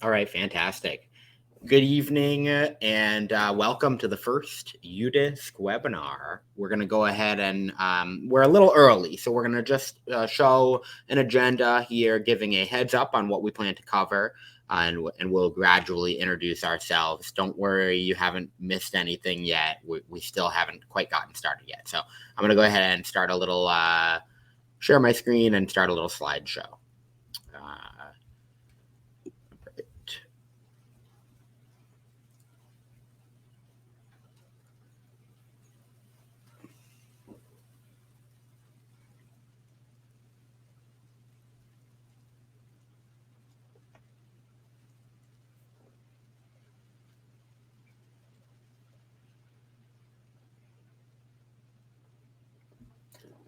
All right, fantastic. Good evening and welcome to the first UDisc webinar. We're going to go ahead and we're a little early, so we're going to just show an agenda here, giving a heads up on what we plan to cover, and we'll gradually introduce ourselves. Don't worry, you haven't missed anything yet. We still haven't quite gotten started yet. So I'm going to go ahead and start a little, share my screen and start a little slideshow.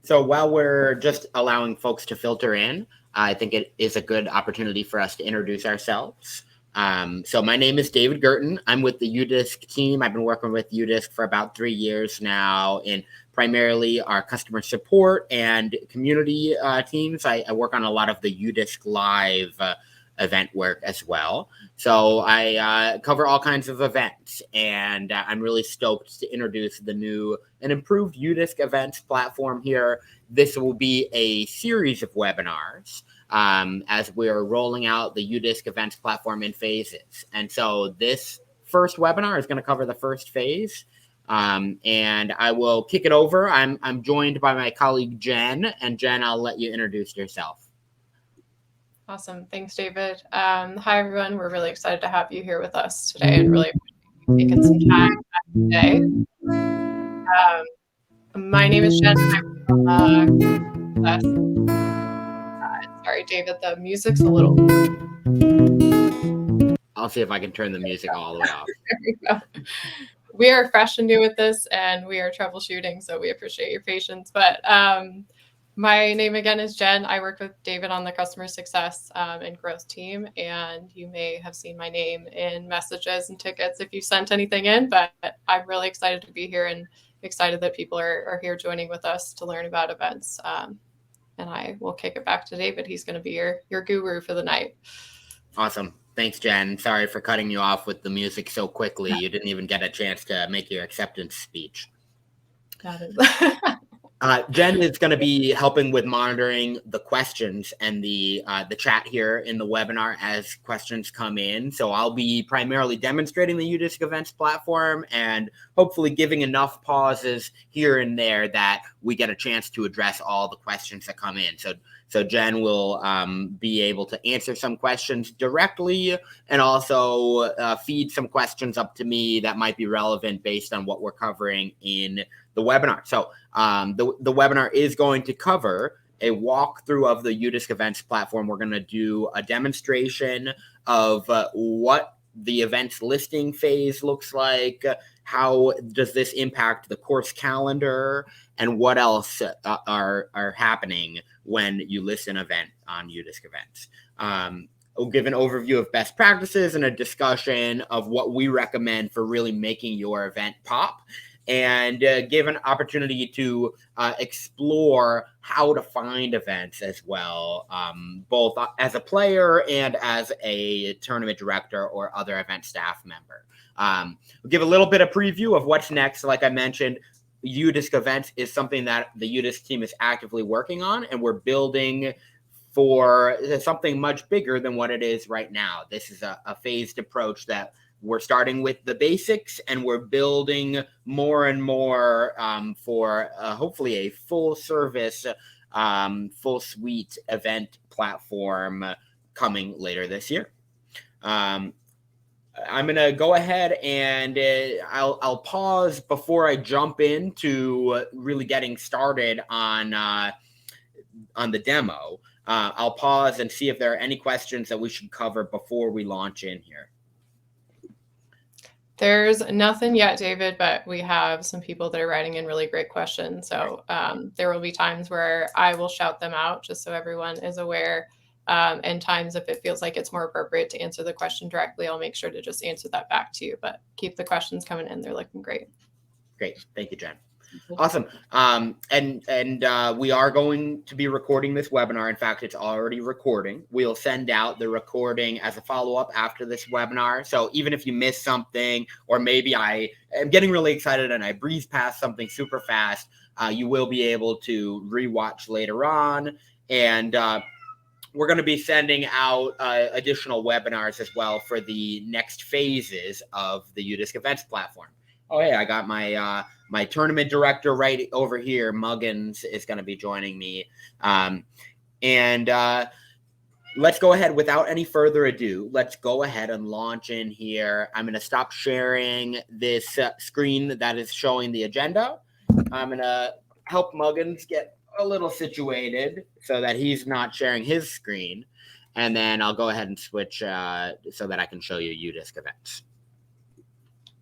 So while we're just allowing folks to filter in, I think it is a good opportunity for us to introduce ourselves. So my name is David Gurton. I'm with the UDisc team. I've been working with UDisc for about 3 years now in primarily our customer support and community teams. I work on a lot of the UDisc Live event work as well. So I cover all kinds of events, and I'm really stoked to introduce the new and improved UDisc events platform here. This will be a series of webinars as we're rolling out the UDisc events platform in phases. And so this first webinar is going to cover the first phase. And I will kick it over. I'm joined by my colleague, Jen. And Jen, I'll let you introduce yourself. Awesome. Thanks, David. Hi, everyone. We're really excited to have you here with us today and really taking some time today. My name is Jen. Sorry, David, the music's a little... I'll see if I can turn the music all the way off. There we go. We are fresh and new at this, and we are troubleshooting, so we appreciate your patience. But my name again is Jen. I work with David on the customer success and growth team, and you may have seen my name in messages and tickets if you sent anything in, but I'm really excited to be here and excited that people are here joining with us to learn about events. And I will kick it back to David. He's going to be your guru for the night. Awesome. Thanks, Jen. Sorry for cutting you off with the music so quickly. You didn't even get a chance to make your acceptance speech. Got it. Jen is going to be helping with monitoring the questions and the chat here in the webinar as questions come in. So I'll be primarily demonstrating the UDisc events platform and hopefully giving enough pauses here and there that we get a chance to address all the questions that come in. So Jen will be able to answer some questions directly and also feed some questions up to me that might be relevant based on what we're covering in the webinar. So the webinar is going to cover a walkthrough of the UDisc events platform. We're going to do a demonstration of what the events listing phase looks like, how does this impact the course calendar, and what else are happening when you list an event on UDisc events. We'll give an overview of best practices and a discussion of what we recommend for really making your event pop, and give an opportunity to explore how to find events as well, both as a player and as a tournament director or other event staff member. We'll give a little bit of preview of what's next. Like I mentioned, UDisc events is something that the UDisc team is actively working on, and we're building for something much bigger than what it is right now. This is a phased approach that we're starting with the basics, and we're building more and more for hopefully a full service, full suite event platform coming later this year. I'm going to go ahead and I'll pause before I jump into really getting started on the demo. I'll pause and see if there are any questions that we should cover before we launch in here. There's nothing yet, David, but we have some people that are writing in really great questions. So there will be times where I will shout them out just so everyone is aware. And times if it feels like it's more appropriate to answer the question directly, I'll make sure to just answer that back to you. But keep the questions coming in. They're looking great. Great. Thank you, Jen. Awesome. And we are going to be recording this webinar. In fact, it's already recording. We'll send out the recording as a follow-up after this webinar. So even if you miss something, or maybe I am getting really excited and I breeze past something super fast, you will be able to rewatch later on. And we're going to be sending out additional webinars as well for the next phases of the UDisc events platform. Oh, hey, I got my my tournament director right over here. Muggins is going to be joining me. Let's go ahead without any further ado. Let's go ahead and launch in here. I'm going to stop sharing this screen that is showing the agenda. I'm going to help Muggins get a little situated so that he's not sharing his screen. And then I'll go ahead and switch so that I can show you UDisc events.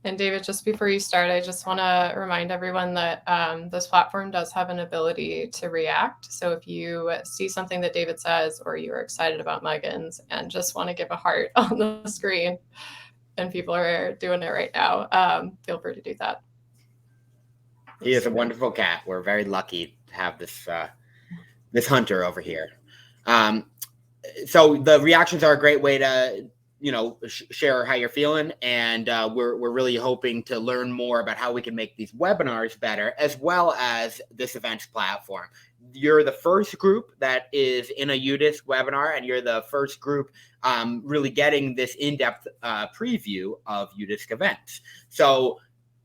And David, just before you start, I just want to remind everyone that this platform does have an ability to react. So if you see something that David says, or you're excited about Muggins and just want to give a heart on the screen, and people are doing it right now, feel free to do that. He is a wonderful cat. We're very lucky to have this this hunter over here. So the reactions are a great way to share how you're feeling, and we're really hoping to learn more about how we can make these webinars better, as well as this events platform. You're the first group that is in a UDisc webinar, and you're the first group really getting this in-depth preview of UDisc events. So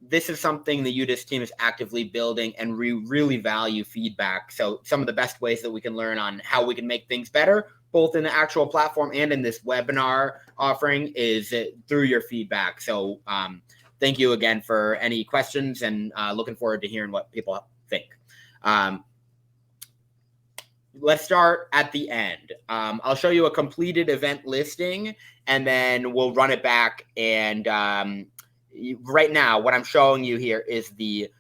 this is something the UDisc team is actively building, and we really value feedback. So some of the best ways that we can learn on how we can make things better, both in the actual platform and in this webinar offering, is through your feedback. So thank you again for any questions, and looking forward to hearing what people think. Let's start at the end. I'll show you a completed event listing, and then we'll run it back. And right now, what I'm showing you here is the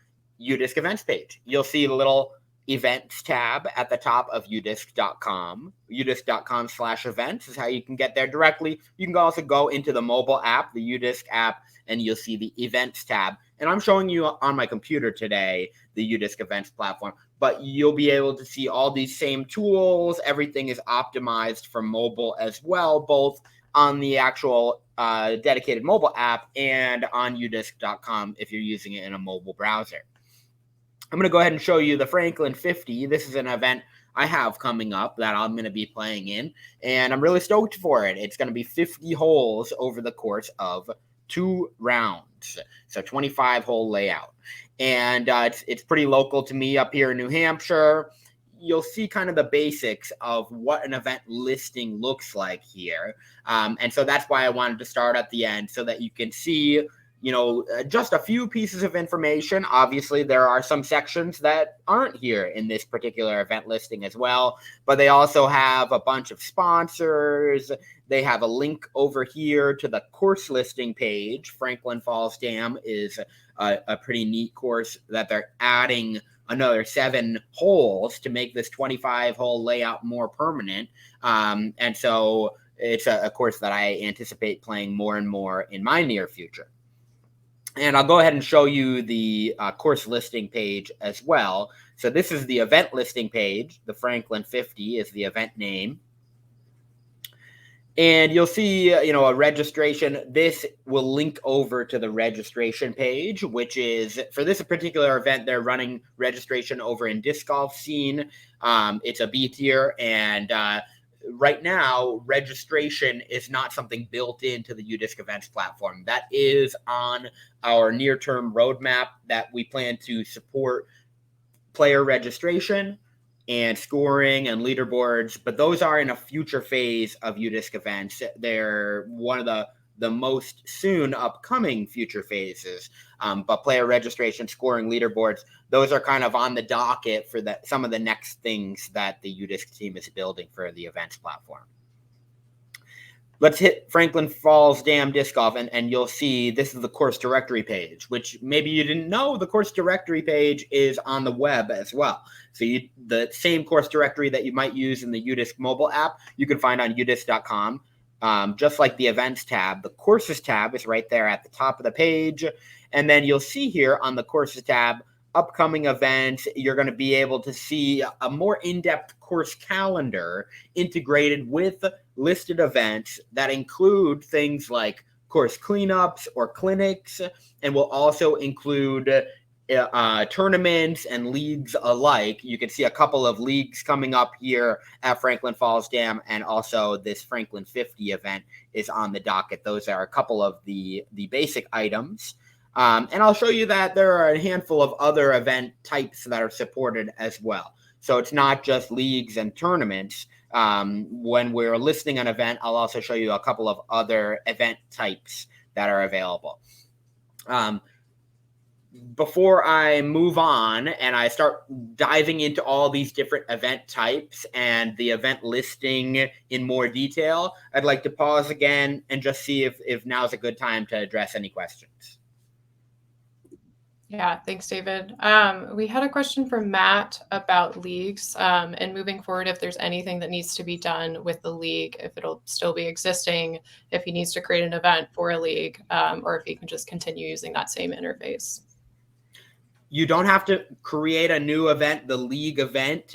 UDisc events page. You'll see the little events tab at the top of udisc.com. udisc.com/events is how you can get there directly. You can also go into the mobile app, the UDisc app, and you'll see the events tab. And I'm showing you on my computer today the UDisc events platform, but you'll be able to see all these same tools. Everything is optimized for mobile as well, both on the actual dedicated mobile app and on udisc.com if you're using it in a mobile browser. I'm going to go ahead and show you the Franklin 50. This is an event I have coming up that I'm going to be playing in, and I'm really stoked for it. It's going to be 50 holes over the course of 2 rounds, so 25-hole layout. And it's pretty local to me up here in New Hampshire. You'll see kind of the basics of what an event listing looks like here. And so that's why I wanted to start at the end, so that you can see just a few pieces of information. Obviously, there are some sections that aren't here in this particular event listing as well, but they also have a bunch of sponsors. They have a link over here to the course listing page. Franklin Falls Dam is a pretty neat course that they're adding another 7 holes to make this 25-hole layout more permanent. And so it's a course that I anticipate playing more and more in my near future. And I'll go ahead and show you the course listing page as well. So this is the event listing page. The Franklin 50 is the event name. And you'll see, a registration. This will link over to the registration page, which is, for this particular event, they're running registration over in Disc Golf Scene. It's a B tier, and right now, registration is not something built into the UDisc events platform. That is on our near-term roadmap, that we plan to support player registration and scoring and leaderboards, but those are in a future phase of UDisc events. They're one of the most soon upcoming future phases. But player registration, scoring, leaderboards, those are kind of on the docket for some of the next things that the UDisc team is building for the events platform. Let's hit Franklin Falls Dam Disc Golf, and you'll see this is the course directory page, which maybe you didn't know. The course directory page is on the web as well. So the same course directory that you might use in the UDisc mobile app, you can find on udisc.com. Just like the events tab, the courses tab is right there at the top of the page. And then you'll see here on the courses tab upcoming events. You're going to be able to see a more in-depth course calendar integrated with listed events that include things like course cleanups or clinics, and will also include tournaments and leagues alike. You can see a couple of leagues coming up here at Franklin Falls Dam, and also this Franklin 50 event is on the docket. Those are a couple of the basic items. And I'll show you that there are a handful of other event types that are supported as well. So it's not just leagues and tournaments. When we're listing an event, I'll also show you a couple of other event types that are available. Before I move on and I start diving into all these different event types and the event listing in more detail, I'd like to pause again and just see if now's a good time to address any questions. Yeah, thanks, David. We had a question from Matt about leagues and moving forward, if there's anything that needs to be done with the league, if it'll still be existing, if he needs to create an event for a league, or if he can just continue using that same interface. You don't have to create a new event. The league event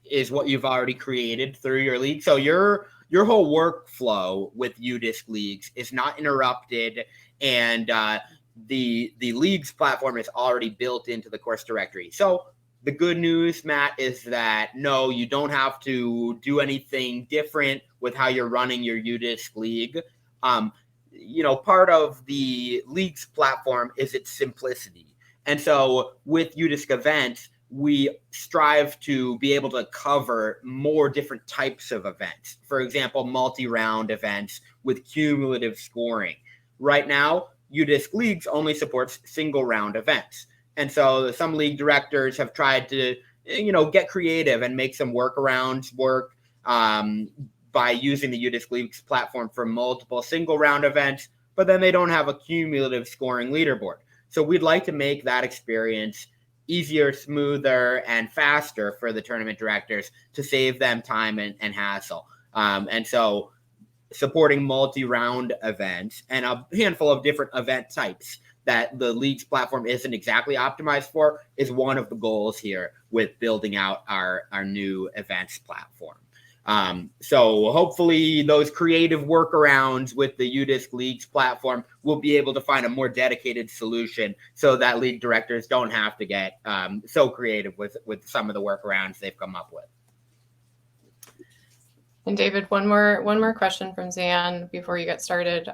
is what you've already created through your league. So your whole workflow with UDisc leagues is not interrupted, and the leagues platform is already built into the course directory. So the good news, Matt, is that no, you don't have to do anything different with how you're running your UDisc league. Part of the leagues platform is its simplicity. And so with UDisc events, we strive to be able to cover more different types of events. For example, multi-round events with cumulative scoring. Right now, UDisc leagues only supports single round events. And so some league directors have tried to, get creative and make some workarounds work by using the UDisc leagues platform for multiple single round events, but then they don't have a cumulative scoring leaderboard. So we'd like to make that experience easier, smoother, and faster for the tournament directors to save them time and hassle. And so supporting multi-round events and a handful of different event types that the leagues platform isn't exactly optimized for is one of the goals here with building out our new events platform. So hopefully those creative workarounds with the UDisc leagues platform will be able to find a more dedicated solution so that league directors don't have to get so creative with some of the workarounds they've come up with. And David, one more question from Zan before you get started.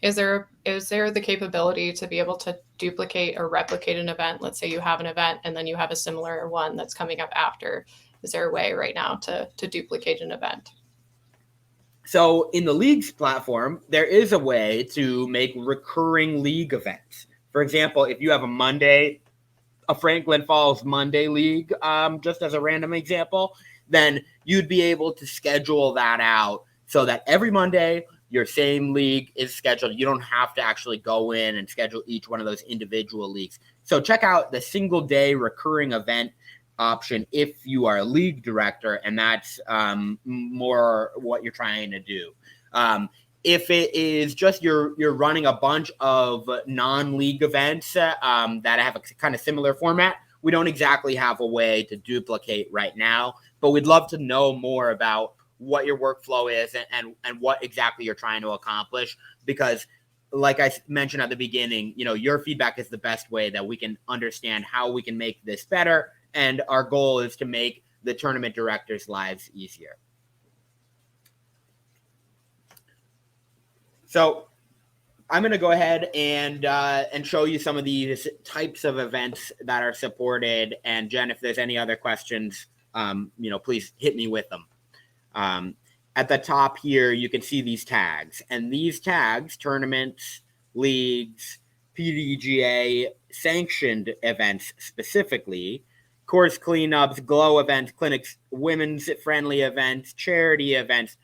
Is there the capability to be able to duplicate or replicate an event? Let's say you have an event and then you have a similar one that's coming up after. Is there a way right now to duplicate an event? So in the leagues platform, there is a way to make recurring league events. For example, if you have a Franklin Falls Monday league, just as a random example, then you'd be able to schedule that out so that every Monday your same league is scheduled. You don't have to actually go in and schedule each one of those individual leagues. So check out the single day recurring event option if you are a league director, and that's more what you're trying to do. If it is just you're running a bunch of non-league events that have a kind of similar format, we don't exactly have a way to duplicate right now, but we'd love to know more about what your workflow is and what exactly you're trying to accomplish, because like I mentioned at the beginning, your feedback is the best way that we can understand how we can make this better. And our goal is to make the tournament directors' lives easier. So I'm going to go ahead and show you some of these types of events that are supported. And Jen, if there's any other questions, please hit me with them. At the top here, you can see these tags. And these tags, tournaments, leagues, PDGA, sanctioned events specifically, course cleanups, glow events, clinics, women's friendly events, charity events,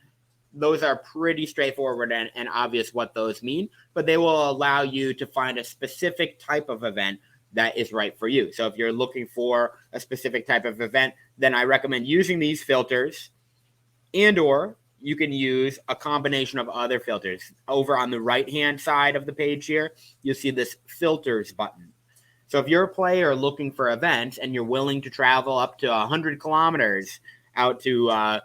those are pretty straightforward and obvious what those mean, but they will allow you to find a specific type of event that is right for you. So if you're looking for a specific type of event, then I recommend using these filters, and/or you can use a combination of other filters. Over on the right-hand side of the page here, you'll see this filters button. So if you're a player looking for events and you're willing to travel up to 100 kilometers out to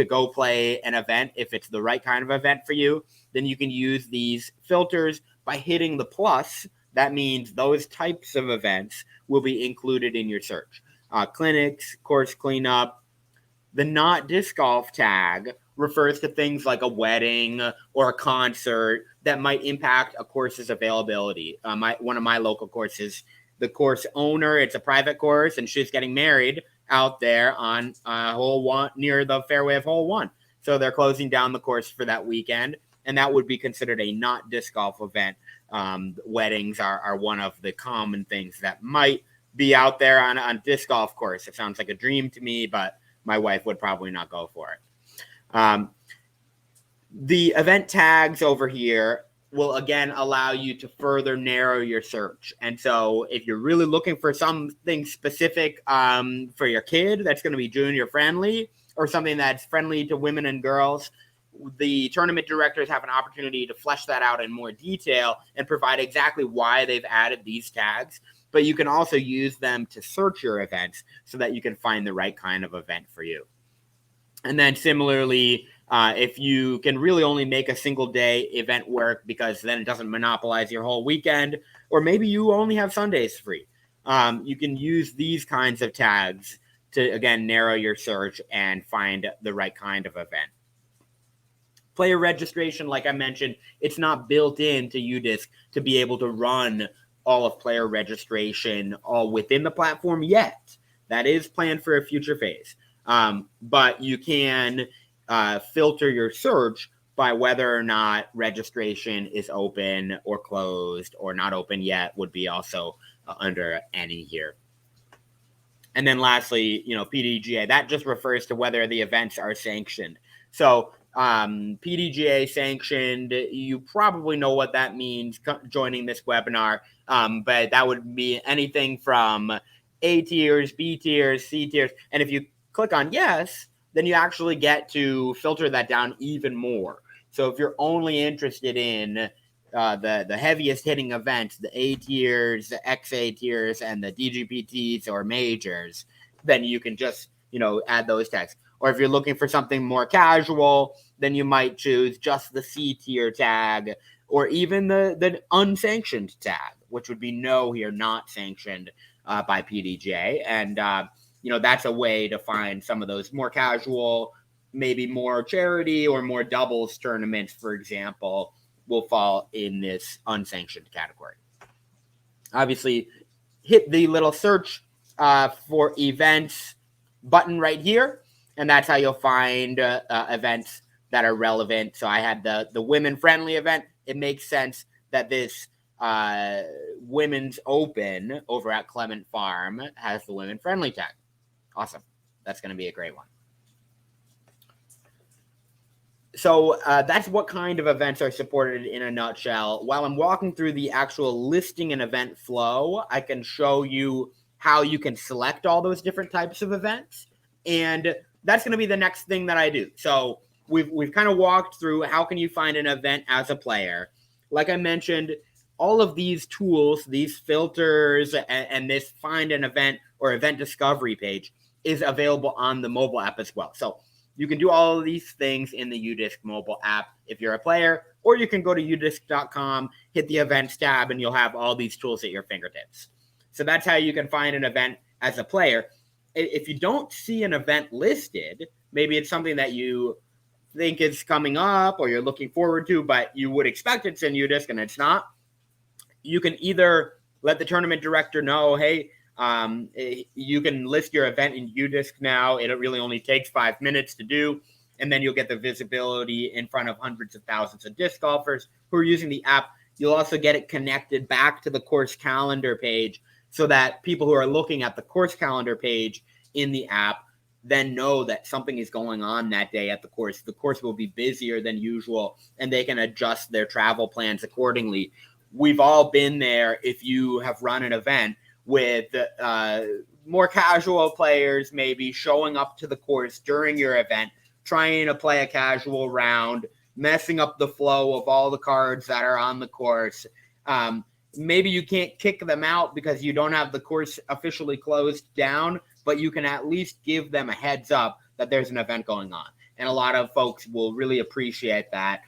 go play an event, if it's the right kind of event for you, then you can use these filters by hitting the plus. That means those types of events will be included in your search. Clinics, course cleanup. The not disc golf tag refers to things like a wedding or a concert that might impact a course's availability. One of my local courses, the course owner, it's a private course, and she's getting married out there on hole one near the fairway of hole one. So they're closing down the course for that weekend, and that would be considered a not disc golf event. Weddings are one of the common things that might be out there on disc golf course. It sounds like a dream to me, but my wife would probably not go for it. The event tags over here will again allow you to further narrow your search. And so if you're really looking for something specific for your kid that's going to be junior friendly, or something that's friendly to women and girls, the tournament directors have an opportunity to flesh that out in more detail and provide exactly why they've added these tags. But you can also use them to search your events so that you can find the right kind of event for you. And then similarly, if you can really only make a single day event work because then it doesn't monopolize your whole weekend, or maybe you only have Sundays free, you can use these kinds of tags to, again, narrow your search and find the right kind of event. Player registration, like I mentioned, it's not built into UDisc to be able to run all of player registration all within the platform yet. That is planned for a future phase. But you can filter your search by whether or not registration is open or closed or not open yet, would be also under any here. And then lastly, PDGA, that just refers to whether the events are sanctioned. So PDGA sanctioned, you probably know what that means joining this webinar, but that would be anything from A tiers, B tiers, C tiers. And if you click on yes, then you actually get to filter that down even more. So if you're only interested in the heaviest hitting events, the A tiers, the XA tiers, and the DGPTs or majors, then you can just, add those tags. Or if you're looking for something more casual, then you might choose just the C tier tag, or even the unsanctioned tag, which would be no here, not sanctioned by PDGA. And, that's a way to find some of those more casual, maybe more charity or more doubles tournaments, for example, will fall in this unsanctioned category. Obviously, hit the little search for events button right here, and that's how you'll find events that are relevant. So I had the women-friendly event. It makes sense that this Women's Open over at Clement Farm has the women-friendly tag. Awesome. That's going to be a great one. So that's what kind of events are supported in a nutshell. While I'm walking through the actual listing and event flow, I can show you how you can select all those different types of events. And that's going to be the next thing that I do. So we've kind of walked through how can you find an event as a player. Like I mentioned, all of these tools, these filters, and this find an event or event discovery page is available on the mobile app as well. So you can do all of these things in the UDisc mobile app if you're a player, or you can go to udisc.com, hit the events tab, and you'll have all these tools at your fingertips. So that's how you can find an event as a player. If you don't see an event listed, maybe it's something that you think is coming up or you're looking forward to, but you would expect it's in UDisc and it's not, you can either let the tournament director know, hey, you can list your event in UDisc now. It really only takes 5 minutes to do, and then you'll get the visibility in front of hundreds of thousands of disc golfers who are using the app. You'll also get it connected back to the course calendar page so that people who are looking at the course calendar page in the app then know that something is going on that day at the course. The course will be busier than usual, and they can adjust their travel plans accordingly. We've all been there if you have run an event with more casual players maybe showing up to the course during your event, trying to play a casual round, messing up the flow of all the cards that are on the course. maybe you can't kick them out because you don't have the course officially closed down, but you can at least give them a heads up that there's an event going on. And a lot of folks will really appreciate that.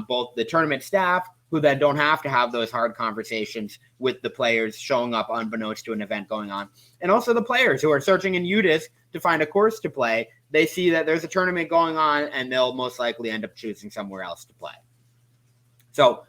Both the tournament staff, who then don't have to have those hard conversations with the players showing up unbeknownst to an event going on, and also the players who are searching in UDisc to find a course to play. They see that there's a tournament going on, and they'll most likely end up choosing somewhere else to play. So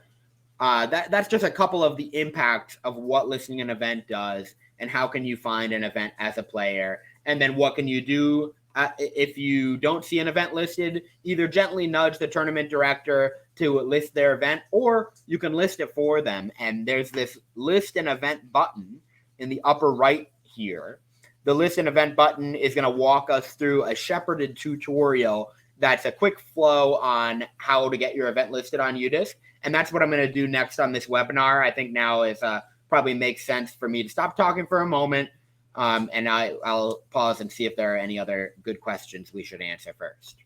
that's just a couple of the impacts of what listing an event does, and how can you find an event as a player, and then what can you do if you don't see an event listed. Either gently nudge the tournament director to list their event, or you can list it for them. And there's this list an event button in the upper right here. The list an event button is going to walk us through a shepherded tutorial that's a quick flow on how to get your event listed on UDisc. And that's what I'm going to do next on this webinar. I think now is probably makes sense for me to stop talking for a moment, and I'll pause and see if there are any other good questions we should answer first.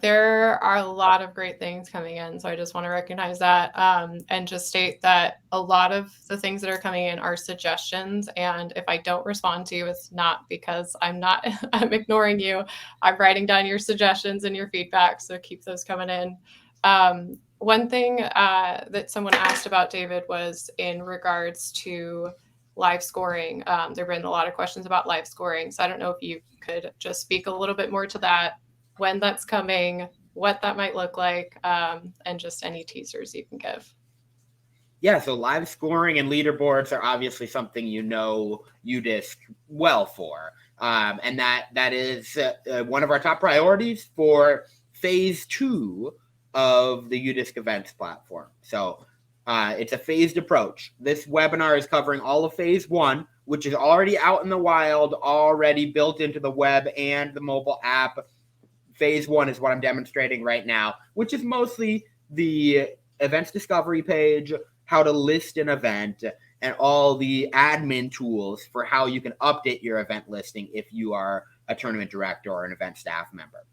There are a lot of great things coming in, so I just want to recognize that and just state that a lot of the things that are coming in are suggestions, and if I don't respond to you, it's not because I'm ignoring you. I'm writing down your suggestions and your feedback, so keep those coming in. One thing that someone asked about, David, was in regards to live scoring. There have been a lot of questions about live scoring, so I don't know if you could just speak a little bit more to that, when that's coming, what that might look like, and just any teasers you can give. Yeah, so live scoring and leaderboards are obviously something you know UDisc well for. And that is one of our top priorities for phase 2 of the UDisc events platform. So it's a phased approach. This webinar is covering all of phase 1, which is already out in the wild, already built into the web and the mobile app. Phase 1 is what I'm demonstrating right now, which is mostly the events discovery page, how to list an event, and all the admin tools for how you can update your event listing if you are a tournament director or an event staff member.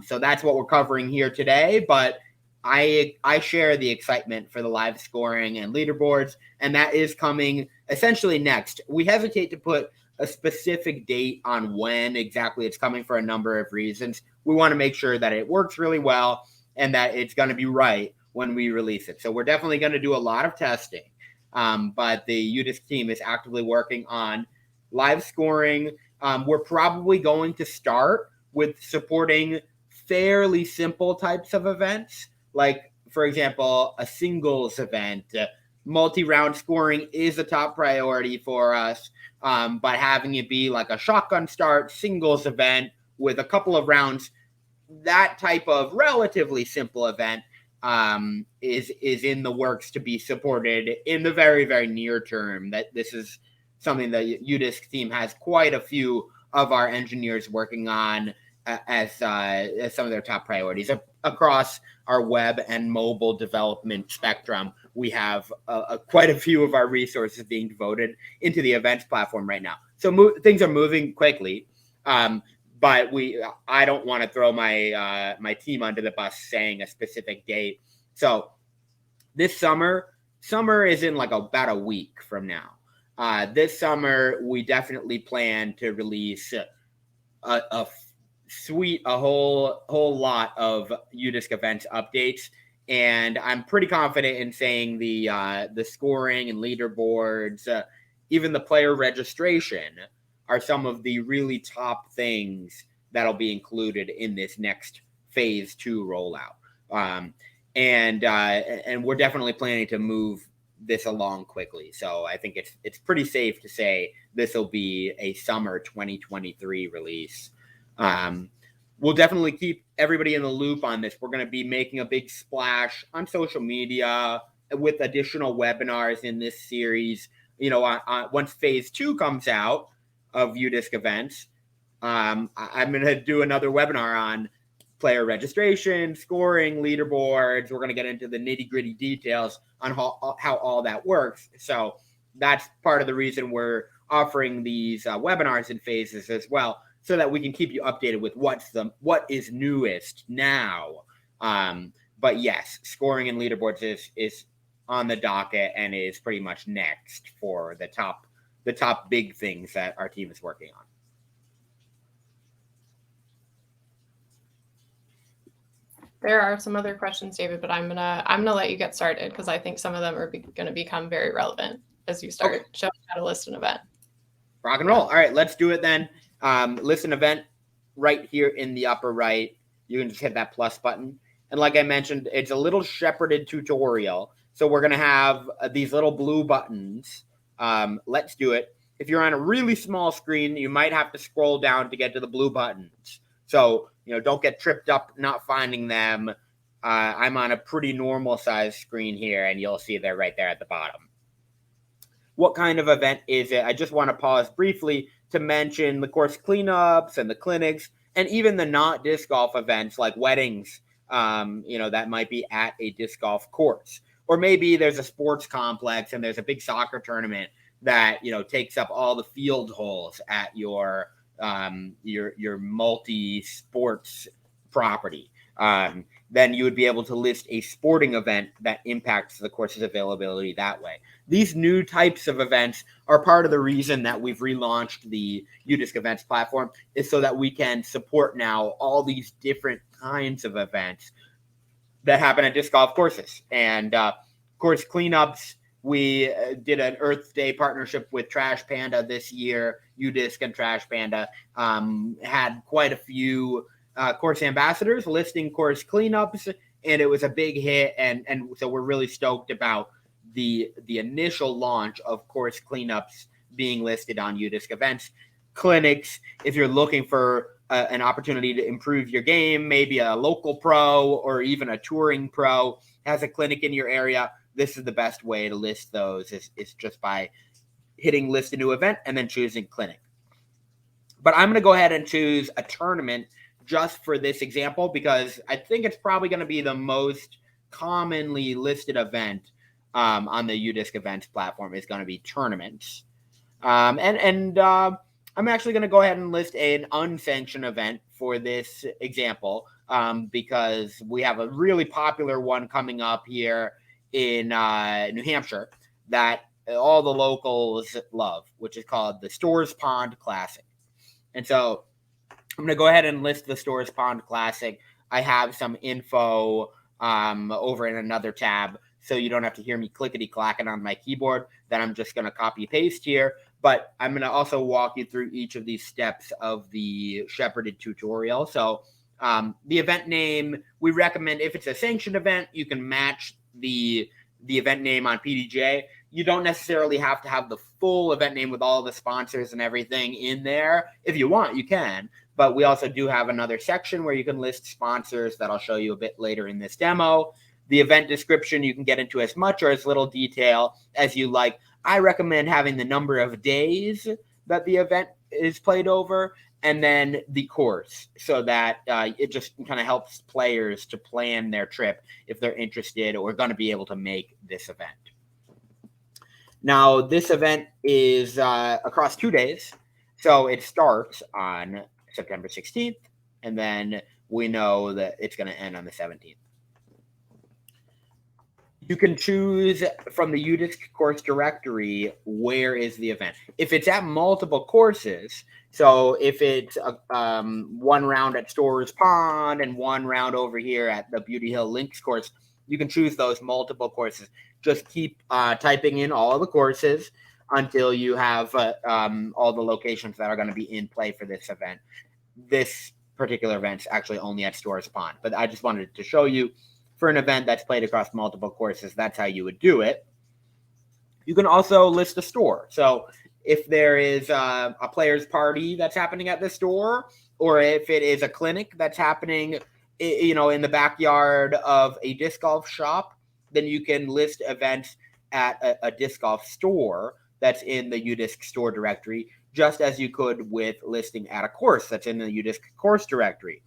So that's what we're covering here today, but I share the excitement for the live scoring and leaderboards, and that is coming essentially next. We hesitate to put a specific date on when exactly it's coming for a number of reasons. We want to make sure that it works really well and that it's going to be right when we release it. So we're definitely going to do a lot of testing, but the UDisc team is actively working on live scoring. We're probably going to start with supporting fairly simple types of events, like, for example, a singles event. Multi-round scoring is a top priority for us, but having it be like a shotgun start singles event with a couple of rounds, that type of relatively simple event is in the works to be supported in the very, very near term. That this is something that UDisc team has quite a few of our engineers working on as some of their top priorities across our web and mobile development spectrum. We have quite a few of our resources being devoted into the events platform right now. So things are moving quickly, but I don't want to throw my team under the bus saying a specific date. So this summer is in like about a week from now. This summer, we definitely plan to release a whole lot of UDisc events updates, and I'm pretty confident in saying the scoring and leaderboards, even the player registration, are some of the really top things that'll be included in this next phase 2 rollout. And we're definitely planning to move this along quickly. So I think it's pretty safe to say this will be a summer 2023 release. We'll definitely keep everybody in the loop on this. We're going to be making a big splash on social media with additional webinars in this series. Once phase 2 comes out of UDisc events, I'm going to do another webinar on player registration, scoring, leaderboards. We're going to get into the nitty-gritty details on how all that works. So that's part of the reason we're offering these webinars in phases as well, so that we can keep you updated with what is newest now. But yes, scoring and leaderboards is on the docket and is pretty much next for the top big things that our team is working on. There are some other questions, David, but I'm gonna let you get started because I think some of them are going to become very relevant as you start showing how to list an event. Rock and roll. All right, let's do it then. List an event right here in the upper right. You can just hit that plus button. And like I mentioned, it's a little shepherded tutorial. So we're going to have these little blue buttons. Let's do it. If you're on a really small screen, you might have to scroll down to get to the blue buttons. So, don't get tripped up not finding them. I'm on a pretty normal size screen here, and you'll see they're right there at the bottom. What kind of event is it? I just want to pause briefly to mention the course cleanups and the clinics, and even the not disc golf events like weddings, that might be at a disc golf course. Or maybe there's a sports complex and there's a big soccer tournament that, takes up all the field holes at your multi-sports property. Then you would be able to list a sporting event that impacts the course's availability that way. These new types of events are part of the reason that we've relaunched the UDisc events platform, is so that we can support now all these different kinds of events that happen at disc golf courses. And course cleanups, we did an Earth Day partnership with Trash Panda this year. UDisc and Trash Panda had quite a few course ambassadors listing course cleanups, and it was a big hit. And so we're really stoked about the initial launch of course cleanups being listed on UDisc events. Clinics, if you're looking for an opportunity to improve your game, maybe a local pro or even a touring pro has a clinic in your area, this is the best way to list those is just by hitting list a new event and then choosing clinic. But I'm going to go ahead and choose a tournament just for this example, because I think it's probably going to be the most commonly listed event on the UDisc events platform is going to be tournaments. I'm actually going to go ahead and list an unsanctioned event for this example because we have a really popular one coming up here in New Hampshire that all the locals love, which is called the Stores Pond Classic. And so I'm going to go ahead and list the Stores Pond Classic. I have some info over in another tab, so you don't have to hear me clickety-clacking on my keyboard that I'm just going to copy-paste here. But I'm going to also walk you through each of these steps of the shepherded tutorial. So the event name, we recommend if it's a sanctioned event, you can match the event name on PDJ. You don't necessarily have to have the full event name with all the sponsors and everything in there. If you want, you can. But we also do have another section where you can list sponsors that I'll show you a bit later in this demo. The event description, you can get into as much or as little detail as you like. I recommend having the number of days that the event is played over and then the course, so that it just kind of helps players to plan their trip if they're interested or going to be able to make this event. Now, this event is across 2 days. So it starts on September 16th, and then we know that it's going to end on the 17th. You can choose from the UDisc course directory where is the event. If it's at multiple courses, so if it's one round at Stores Pond and one round over here at the Beauty Hill Links course, you can choose those multiple courses. Just keep typing in all the courses until you have all the locations that are going to be in play for this event. This particular event's actually only at Stores Pond, but I just wanted to show you for an event that's played across multiple courses, that's how you would do it. You can also list a store. So if there is a player's party that's happening at the store, or if it is a clinic that's happening, in the backyard of a disc golf shop, then you can list events at a disc golf store that's in the UDisc store directory, just as you could with listing at a course that's in the UDisc course directory.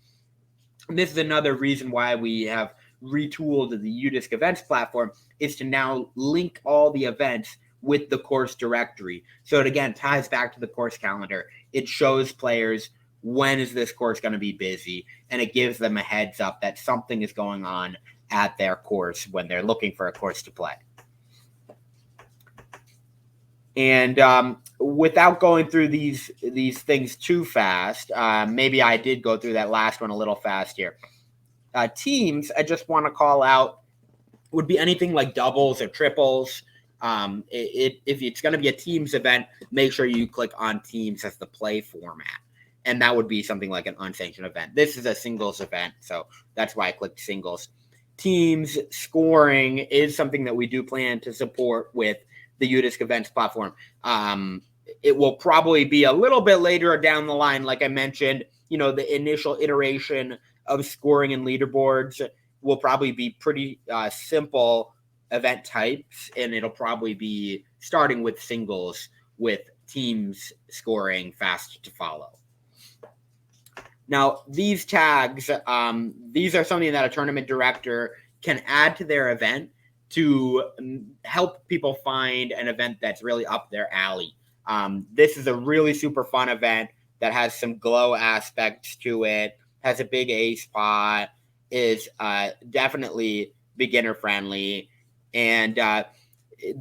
And this is another reason why we have retooled the UDisc events platform, is to now link all the events with the course directory. So it again ties back to the course calendar. It shows players when is this course going to be busy, and it gives them a heads up that something is going on at their course when they're looking for a course to play. And without going through these things too fast, maybe I did go through that last one a little fast here. Teams, I just want to call out, would be anything like doubles or triples. If it's going to be a teams event, make sure you click on teams as the play format. And that would be something like an unsanctioned event. This is a singles event, so that's why I clicked singles. Teams scoring is something that we do plan to support with the UDisc events platform. It will probably be a little bit later down the line, like I mentioned. The initial iteration of scoring and leaderboards will probably be pretty simple event types, and it'll probably be starting with singles with teams scoring fast to follow. Now, these tags, these are something that a tournament director can add to their event to help people find an event that's really up their alley. This is a really super fun event that has some glow aspects to it, has a big A spot, is definitely beginner friendly, and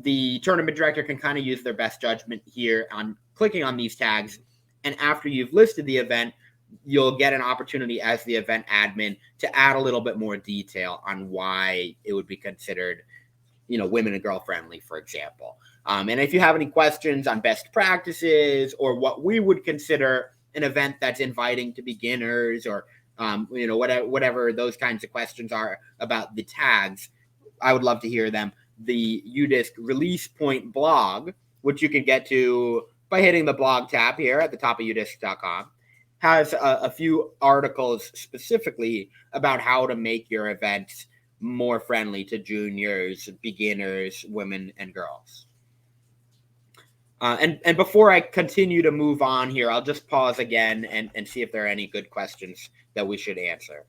the tournament director can kind of use their best judgment here on clicking on these tags. And after you've listed the event, you'll get an opportunity as the event admin to add a little bit more detail on why it would be considered, women and girl friendly, for example. And if you have any questions on best practices or what we would consider an event that's inviting to beginners, or whatever those kinds of questions are about the tags, I would love to hear them. The UDisc release point blog, which you can get to by hitting the blog tab here at the top of udisc.com, has a few articles specifically about how to make your events more friendly to juniors, beginners, women, and girls. And before I continue to move on here, I'll just pause again and see if there are any good questions that we should answer.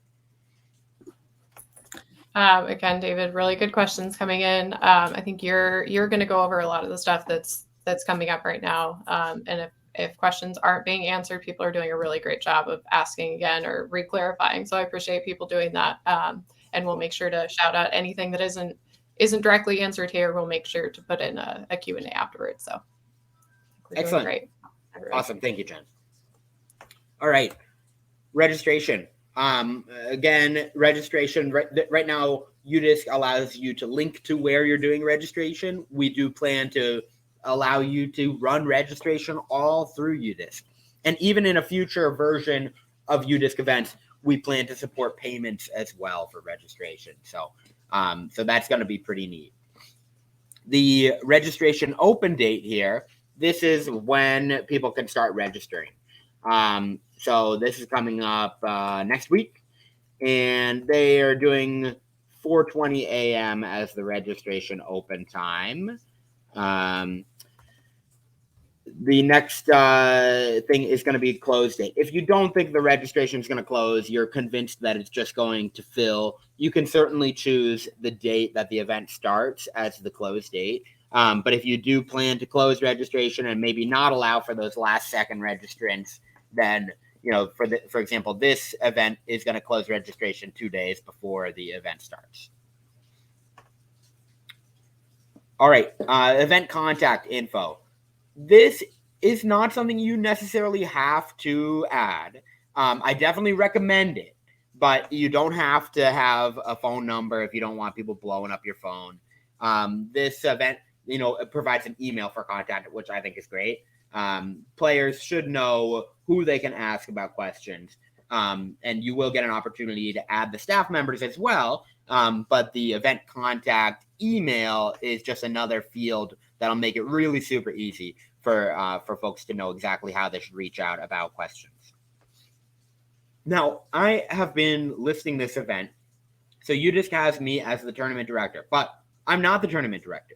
Again, David, really good questions coming in. I think you're going to go over a lot of the stuff that's coming up right now. And if questions aren't being answered, people are doing a really great job of asking again or re-clarifying. So I appreciate people doing that. And we'll make sure to shout out anything that isn't directly answered here. We'll make sure to put in a Q&A afterwards. So we're excellent. Doing great. Awesome. Thank you, Jen. All right. Registration. Again, registration right now, UDisc allows you to link to where you're doing registration. We do plan to allow you to run registration all through UDisc. And even in a future version of UDisc events, we plan to support payments as well for registration. So that's going to be pretty neat. The registration open date here, this is when people can start registering. So this is coming up next week, and they are doing 4:20 a.m. as the registration open time. The next thing is going to be close date. If you don't think the registration is going to close, you're convinced that it's just going to fill, you can certainly choose the date that the event starts as the close date. But if you do plan to close registration and maybe not allow for those last second registrants, then, for example, this event is going to close registration 2 days before the event starts. All right, event contact info. This is not something you necessarily have to add. I definitely recommend it, but you don't have to have a phone number if you don't want people blowing up your phone. This event, it provides an email for contact, which I think is great. Players should know who they can ask about questions. And you will get an opportunity to add the staff members as well. But the event contact email is just another field that'll make it really super easy for folks to know exactly how they should reach out about questions. Now, I have been listing this event, so UDisc has me as the tournament director, but I'm not the tournament director.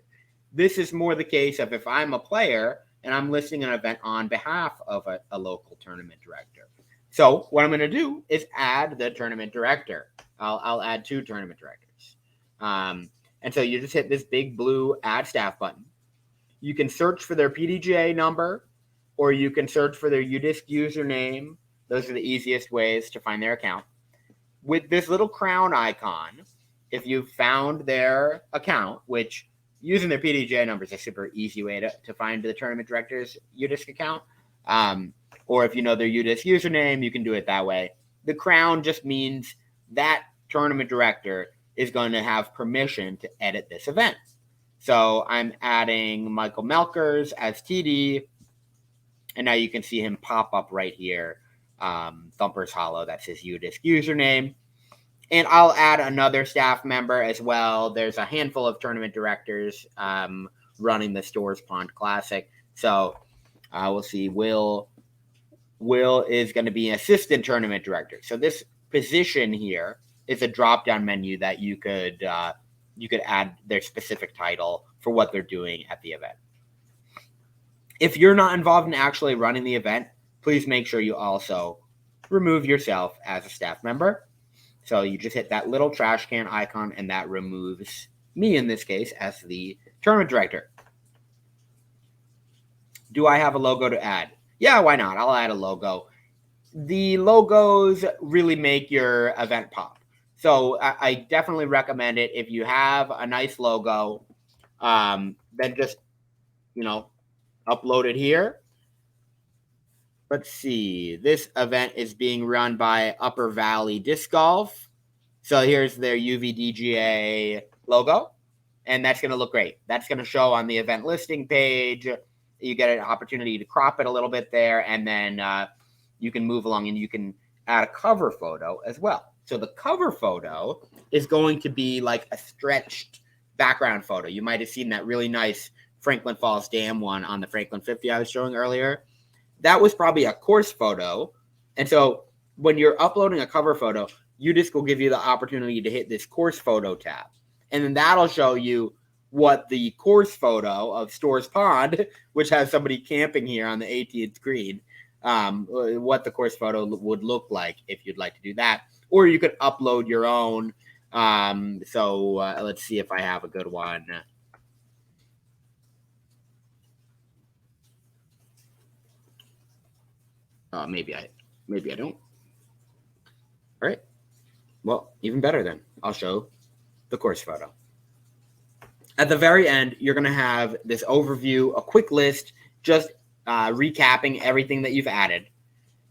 This is more the case of if I'm a player and I'm listing an event on behalf of a local tournament director. So what I'm going to do is add the tournament director. I'll add 2 tournament directors. And so you just hit this big blue add staff button. You can search for their PDGA number, or you can search for their UDisc username. Those are the easiest ways to find their account. With this little crown icon, if you've found their account, which using their PDGA number is a super easy way to find the tournament director's UDisc account. Or if you know their UDisc username, you can do it that way. The crown just means that tournament director is going to have permission to edit this event. So I'm adding Michael Melkers as TD, and now you can see him pop up right here. Thumper's Hollow, that's his UDisc username. And I'll add another staff member as well. There's a handful of tournament directors running the Stores Pond Classic. So we'll see. Will is going to be assistant tournament director. So this position here is a drop-down menu that you could add their specific title for what they're doing at the event. If you're not involved in actually running the event, please make sure you also remove yourself as a staff member. So you just hit that little trash can icon, and that removes me in this case as the tournament director. Do I have a logo to add? Yeah, why not? I'll add a logo. The logos really make your event pop. So I definitely recommend it. If you have a nice logo, then just, upload it here. Let's see. This event is being run by Upper Valley Disc Golf. So here's their UVDGA logo, and that's going to look great. That's going to show on the event listing page. You get an opportunity to crop it a little bit there, and then you can move along and you can add a cover photo as well. So the cover photo is going to be like a stretched background photo. You might have seen that really nice Franklin Falls Dam one on the Franklin 50 I was showing earlier. That was probably a course photo. And so when you're uploading a cover photo, UDisc will give you the opportunity to hit this course photo tab. And then that'll show you what the course photo of Stores Pond, which has somebody camping here on the 18th green, what the course photo would look like if you'd like to do that. Or you could upload your own. Let's see if I have a good one. Maybe I don't. All right. Well, even better then. I'll show the course photo. At the very end, you're going to have this overview, a quick list, just recapping everything that you've added.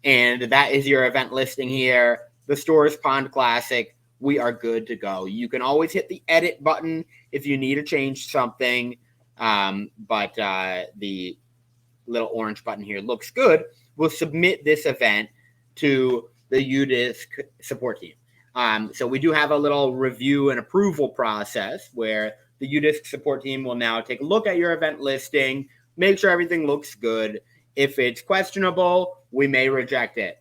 And that is your event listing here. The Stores Pond Classic, we are good to go. You can always hit the edit button if you need to change something. But the little orange button here looks good. We'll submit this event to the UDisc support team. So we do have a little review and approval process where the UDisc support team will now take a look at your event listing, make sure everything looks good. If it's questionable, we may reject it.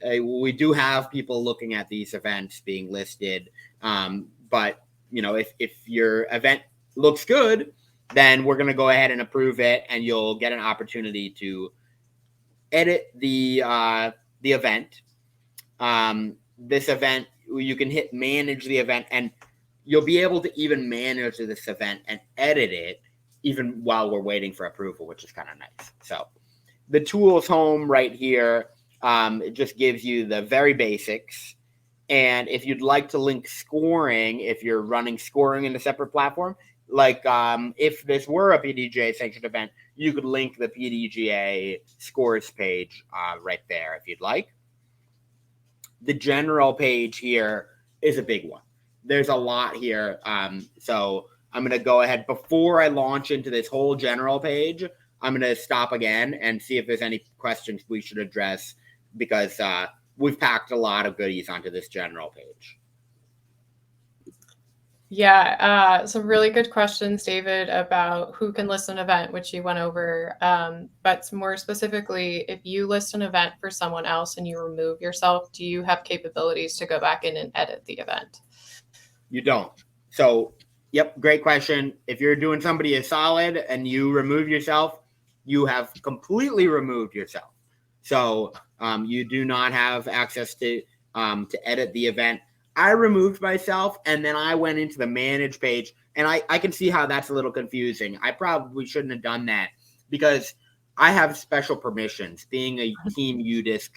We do have people looking at these events being listed. But if your event looks good, then we're going to go ahead and approve it, and you'll get an opportunity to edit the event. This event, you can hit manage the event, and you'll be able to even manage this event and edit it even while we're waiting for approval, which is kind of nice. So the tools home right here, it just gives you the very basics. And if you'd like to link scoring, if you're running scoring in a separate platform, like if this were a PDGA sanctioned event, you could link the PDGA scores page right there if you'd like. The general page here is a big one. There's a lot here. So I'm going to go ahead before I launch into this whole general page. I'm going to stop again and see if there's any questions we should address, because we've packed a lot of goodies onto this general page. Yeah, some really good questions, David, about who can list an event, which you went over. But more specifically, if you list an event for someone else and you remove yourself, do you have capabilities to go back in and edit the event? You don't. So, yep, great question. If you're doing somebody a solid and you remove yourself, you have completely removed yourself. So you do not have access to edit the event. I removed myself, and then I went into the manage page, and I can see how that's a little confusing. I probably shouldn't have done that, because I have special permissions. Being a team UDisc,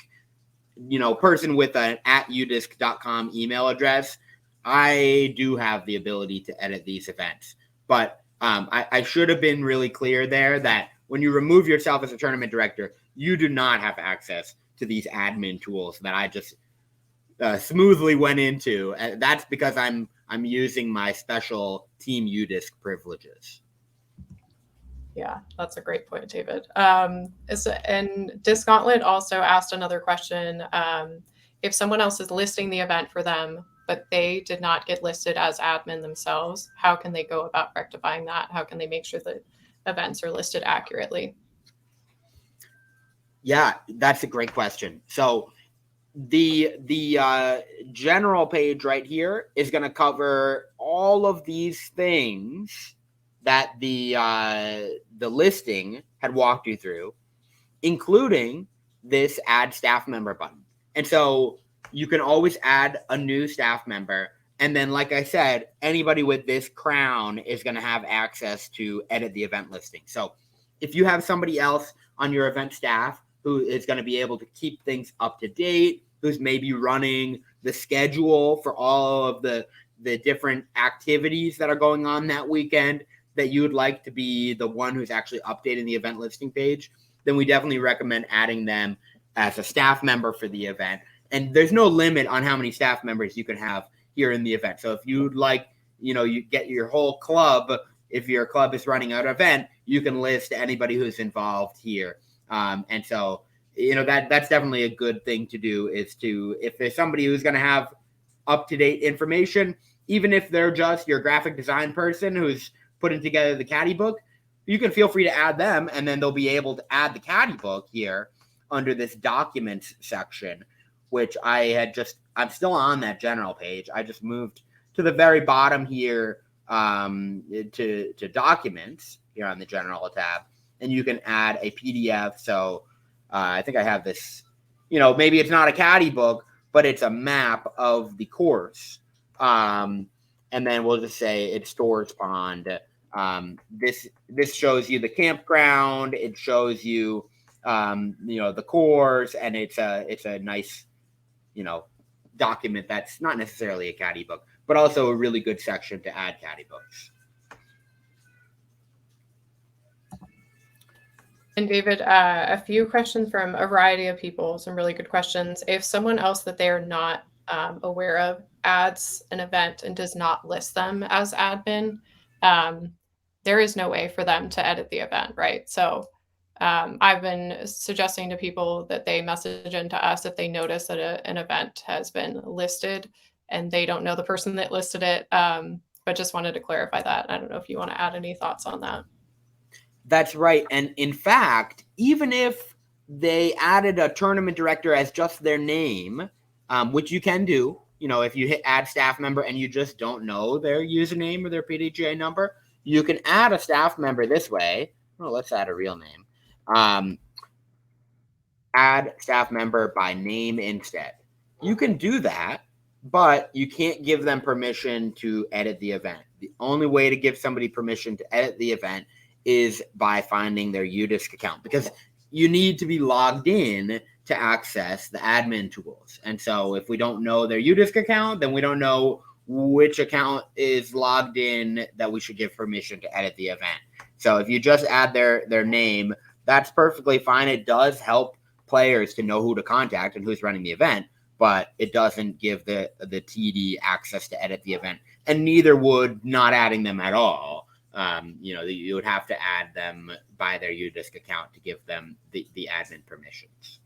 person with an @udisc.com email address, I do have the ability to edit these events. But I should have been really clear there that when you remove yourself as a tournament director, you do not have access to these admin tools that I just smoothly went into. That's because I'm using my special Team UDisc privileges. Yeah, that's a great point, David. And Disc Gauntlet also asked another question. If someone else is listing the event for them, but they did not get listed as admin themselves, how can they go about rectifying that? How can they make sure that events are listed accurately? Yeah, that's a great question. So the general page right here is going to cover all of these things that the listing had walked you through, including this add staff member button. And so you can always add a new staff member. And then, like I said, anybody with this crown is going to have access to edit the event listing. So if you have somebody else on your event staff who is going to be able to keep things up to date, who's maybe running the schedule for all of the different activities that are going on that weekend, that you would like to be the one who's actually updating the event listing page, then we definitely recommend adding them as a staff member for the event. And there's no limit on how many staff members you can have here in the event. So if you'd like, you get your whole club, if your club is running an event, you can list anybody who's involved here. And so, that's definitely a good thing to do, is to, if there's somebody who's going to have up-to-date information, even if they're just your graphic design person who's putting together the caddy book, you can feel free to add them, and then they'll be able to add the caddy book here under this documents section, which I'm still on that general page. I just moved to the very bottom here to documents here on the general tab, and you can add a PDF. So I think I have this, maybe it's not a caddy book, but it's a map of the course. And then we'll just say it's Stores Pond. This shows you the campground. It shows you, the course, and it's a nice, document that's not necessarily a caddy book, but also a really good section to add caddy books. And David, a few questions from a variety of people, some really good questions. If someone else that they are not aware of adds an event and does not list them as admin, there is no way for them to edit the event, right? So I've been suggesting to people that they message into us if they notice that an event has been listed and they don't know the person that listed it, but just wanted to clarify that. I don't know if you want to add any thoughts on that. That's right. And in fact, even if they added a tournament director as just their name, which you can do, if you hit add staff member and you just don't know their username or their PDGA number, you can add a staff member this way. Oh, let's add a real name. Add staff member by name instead. You can do that, but you can't give them permission to edit the event. The only way to give somebody permission to edit the event is by finding their UDisc account, because you need to be logged in to access the admin tools. And so if we don't know their UDisc account, then we don't know which account is logged in that we should give permission to edit the event. So if you just add their name, that's perfectly fine. It does help players to know who to contact and who's running the event, but it doesn't give the TD access to edit the event, and neither would not adding them at all. You would have to add them by their UDisc account to give them the admin permissions.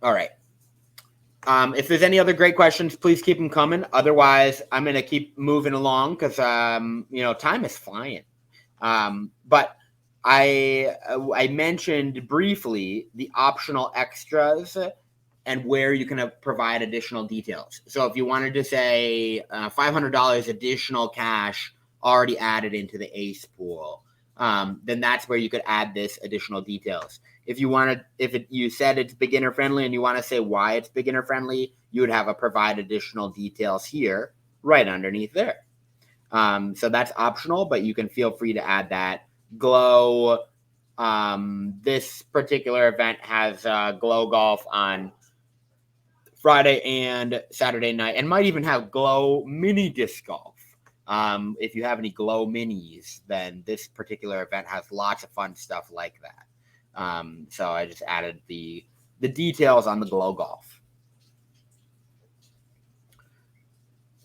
All right. If there's any other great questions, please keep them coming. Otherwise, I'm going to keep moving along because, time is flying. But I mentioned briefly the optional extras and where you can provide additional details. So if you wanted to say $500 additional cash already added into the ACE pool, then that's where you could add this additional details. If you said it's beginner friendly and you want to say why it's beginner friendly, you would have a provide additional details here right underneath there. So that's optional, but you can feel free to add that. Glow This particular event has Glow Golf on Friday and Saturday night, and might even have Glow Mini Disc Golf. If you have any Glow Minis, then this particular event has lots of fun stuff like that. So I just added the details on the Glow Golf.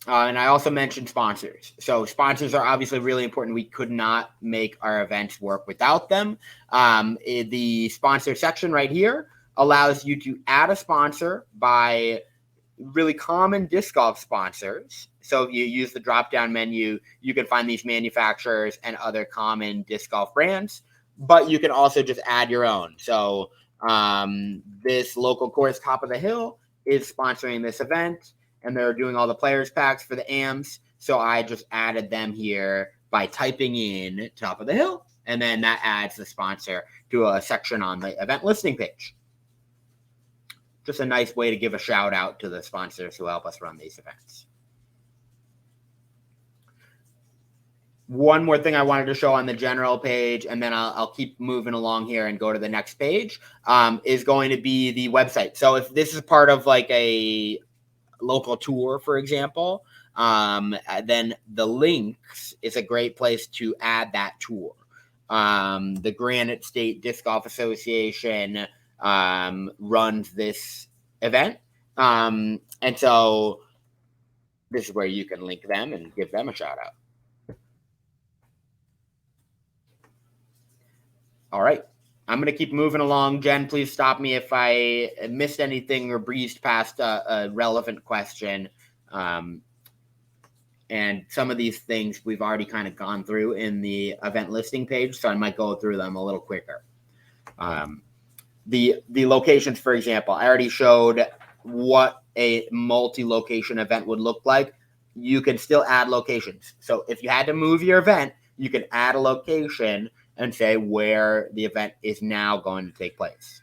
And I also mentioned sponsors. So sponsors are obviously really important. We could not make our events work without them. The sponsor section right here allows you to add a sponsor by really common disc golf sponsors. So if you use the drop-down menu, you can find these manufacturers and other common disc golf brands, but you can also just add your own. So this local course, Top of the Hill, is sponsoring this event, and they're doing all the players packs for the AMs. So I just added them here by typing in Top of the Hill, and then that adds the sponsor to a section on the event listing page. Just a nice way to give a shout out to the sponsors who help us run these events. One more thing I wanted to show on the general page, and then I'll keep moving along here and go to the next page, is going to be the website. So if this is part of like a local tour, for example, then the links is a great place to add that tour. The Granite State Disc Golf Association runs this event, and so this is where you can link them and give them a shout out. All right, I'm going to keep moving along. Jen, please stop me if I missed anything or breezed past a relevant question. And some of these things we've already kind of gone through in the event listing page, so I might go through them a little quicker. The locations, for example, I already showed what a multi-location event would look like. You can still add locations. So if you had to move your event, you can add a location and say where the event is now going to take place.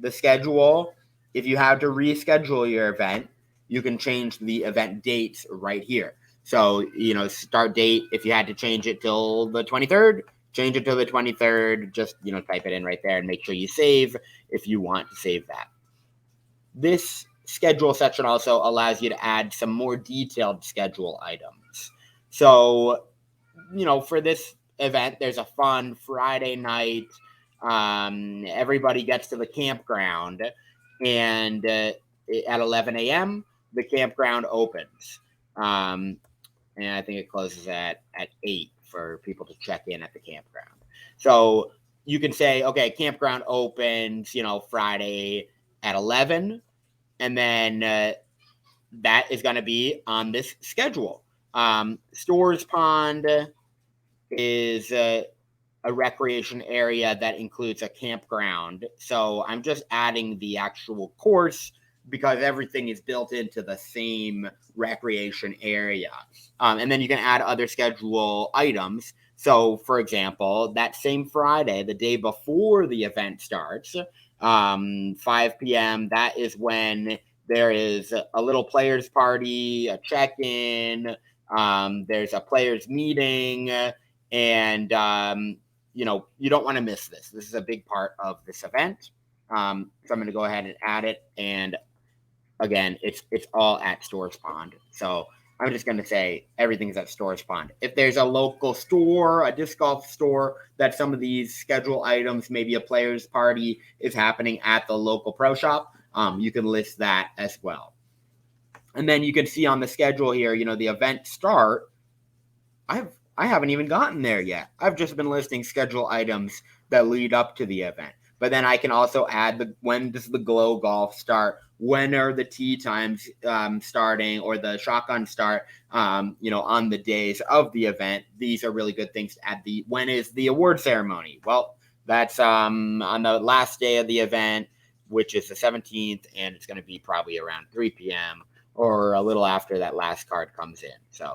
The schedule, if you have to reschedule your event, you can change the event dates right here. So, start date, if you had to change it till the 23rd, change it to the 23rd, just, type it in right there and make sure you save if you want to save that. This schedule section also allows you to add some more detailed schedule items. So, for this event, there's a fun Friday night. Everybody gets to the campground, and at 11 a.m., the campground opens. And I think it closes at 8 for people to check in at the campground. So you can say, okay, campground opens, Friday at 11, and then that is going to be on this schedule. Stores Pond is a recreation area that includes a campground. So I'm just adding the actual course because everything is built into the same recreation area. And then you can add other schedule items. So, for example, that same Friday, the day before the event starts, 5 p.m., that is when there is a little players party, a check-in, there's a players meeting, and, you don't want to miss this. This is a big part of this event. So I'm going to go ahead and add it. And again, it's all at Stores Pond. So I'm just going to say everything's at Stores Pond. If there's a local store, a disc golf store, that some of these schedule items, maybe a players party is happening at the local pro shop, you can list that as well. And then you can see on the schedule here, the event start. I haven't even gotten there yet. I've just been listing schedule items that lead up to the event. But then I can also add when does the Glow Golf start? When are the tee times starting, or the shotgun start, on the days of the event? These are really good things to add. When is the award ceremony? Well, that's on the last day of the event, which is the 17th, and it's going to be probably around 3 p.m. or a little after that last card comes in. So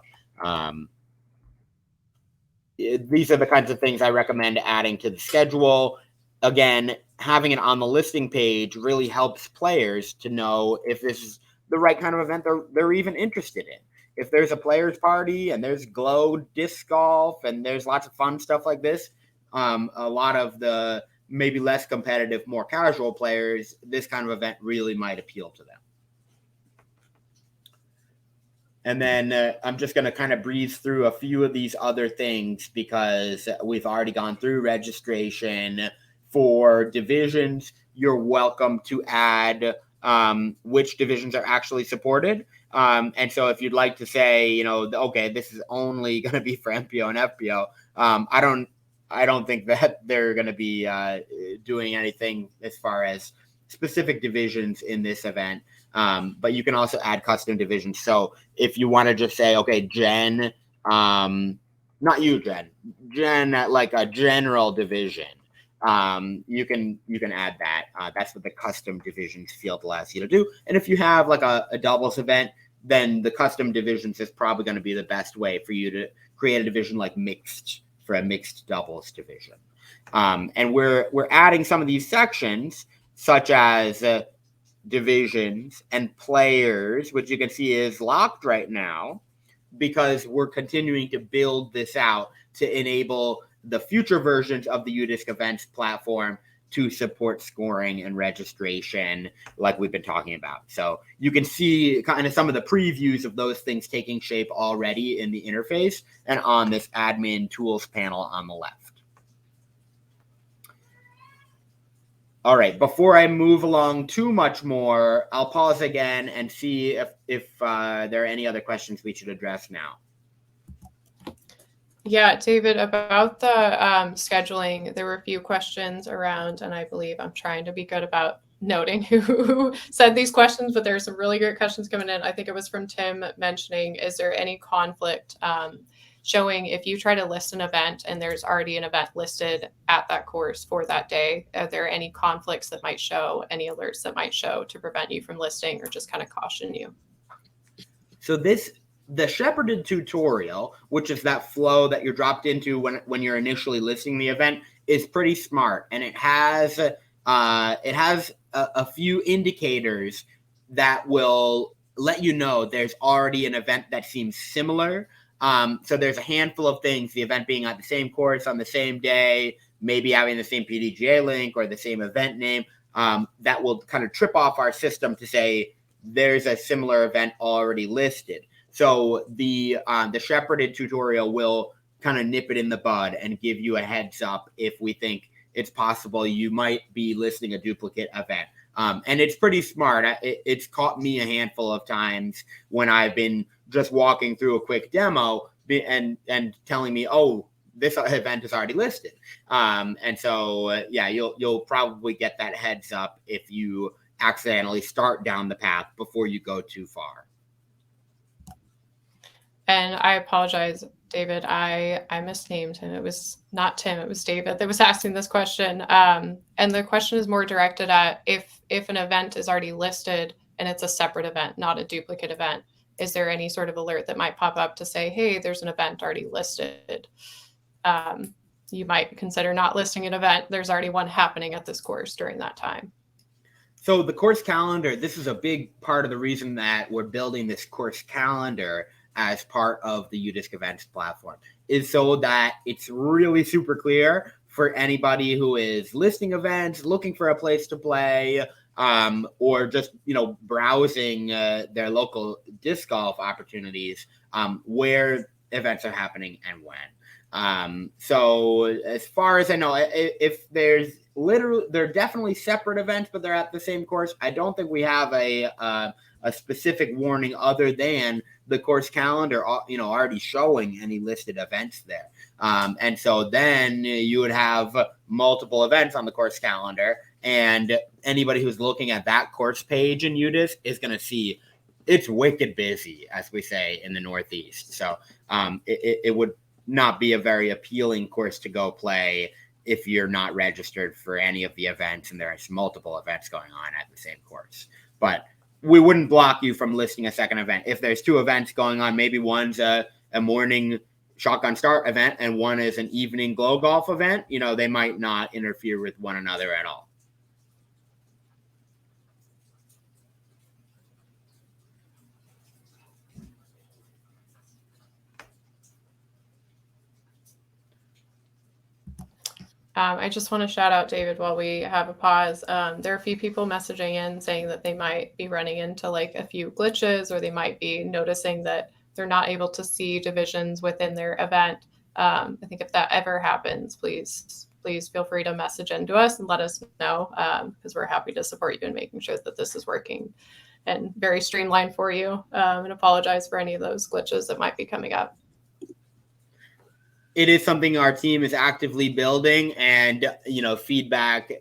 these are the kinds of things I recommend adding to the schedule. Again, having it on the listing page really helps players to know if this is the right kind of event they're even interested in. If there's a players party and there's Glow disc golf and there's lots of fun stuff like this, a lot of the maybe less competitive, more casual players, this kind of event really might appeal to them. And then I'm just going to kind of breeze through a few of these other things because we've already gone through registration. For divisions, you're welcome to add which divisions are actually supported. And so if you'd like to say, you know, okay, this is only going to be for MPO and FPO, I don't think that they're going to be doing anything as far as specific divisions in this event. But you can also add custom divisions. So if you want to just say, okay, Jen, not you, Jen, like a general division, you can add that. That's what the custom divisions field allows you to do. And if you have like a doubles event, then the custom divisions is probably going to be the best way for you to create a division like mixed for a mixed doubles division. And we're adding some of these sections such as divisions and players, which you can see is locked right now because we're continuing to build this out to enable the future versions of the UDisc events platform to support scoring and registration like we've been talking about. So you can see kind of some of the previews of those things taking shape already in the interface and on this admin tools panel on the left. All right, before I move along too much more, I'll pause again and see if there are any other questions we should address now. Yeah, David, about the scheduling, there were a few questions around, and I believe I'm trying to be good about noting who said these questions, but there's some really great questions coming in. I think it was from Tim mentioning, is there any conflict showing if you try to list an event and there's already an event listed at that course for that day, are there any conflicts that might show, any alerts that might show to prevent you from listing or just kind of caution you? So the shepherded tutorial, which is that flow that you're dropped into when you're initially listing the event, is pretty smart, and it has a few indicators that will let you know there's already an event that seems similar. So there's a handful of things, the event being at the same course on the same day, maybe having the same PDGA link or the same event name, that will kind of trip off our system to say there's a similar event already listed. So the shepherded tutorial will kind of nip it in the bud and give you a heads up if we think it's possible you might be listing a duplicate event. And it's pretty smart. It's caught me a handful of times when I've been just walking through a quick demo and telling me, oh, this event is already listed. And so, yeah, you'll probably get that heads up if you accidentally start down the path before you go too far. And I apologize, David. I misnamed him. It was not Tim. It was David that was asking this question. And the question is more directed at if an event is already listed and it's a separate event, not a duplicate event, is there any sort of alert that might pop up to say, hey, there's an event already listed? You might consider not listing an event. There's already one happening at this course during that time. So the course calendar, this is a big part of the reason that we're building this course calendar as part of the UDisc events platform, is so that it's really super clear for anybody who is listing events, looking for a place to play, or just, browsing their local disc golf opportunities, where events are happening and when. So as far as I know, if they're definitely separate events, but they're at the same course, I don't think we have a specific warning other than the course calendar, already showing any listed events there. And so then you would have multiple events on the course calendar, and anybody who's looking at that course page in UDisc is going to see it's wicked busy, as we say in the Northeast. So it would not be a very appealing course to go play if you're not registered for any of the events and there's multiple events going on at the same course. But we wouldn't block you from listing a second event. If there's two events going on, maybe one's a morning shotgun start event and one is an evening glow golf event, they might not interfere with one another at all. I just want to shout out David while we have a pause. There are a few people messaging in saying that they might be running into like a few glitches, or they might be noticing that they're not able to see divisions within their event. I think if that ever happens, please feel free to message into us and let us know, because we're happy to support you in making sure that this is working and very streamlined for you, and apologize for any of those glitches that might be coming up. It is something our team is actively building, and feedback,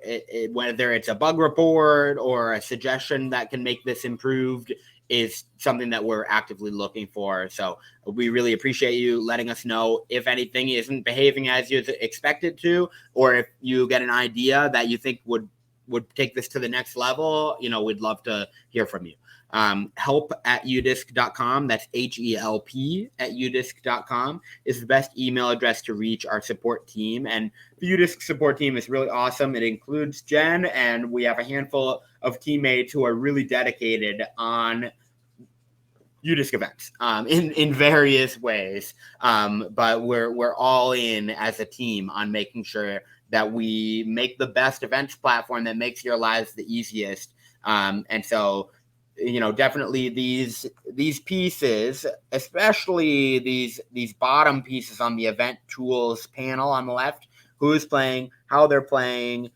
whether it's a bug report or a suggestion that can make this improved, is something that we're actively looking for. So we really appreciate you letting us know if anything isn't behaving as you expect it to, or if you get an idea that you think would take this to the next level. We'd love to hear from you. Help@udisc.com. That's HELP@udisc.com is the best email address to reach our support team. And the UDisc support team is really awesome. It includes Jen, and we have a handful of teammates who are really dedicated on UDisc events in various ways. But we're all in as a team on making sure that we make the best events platform that makes your lives the easiest. And so, definitely these pieces, especially these bottom pieces on the event tools panel on the left, who's playing, how they're playing,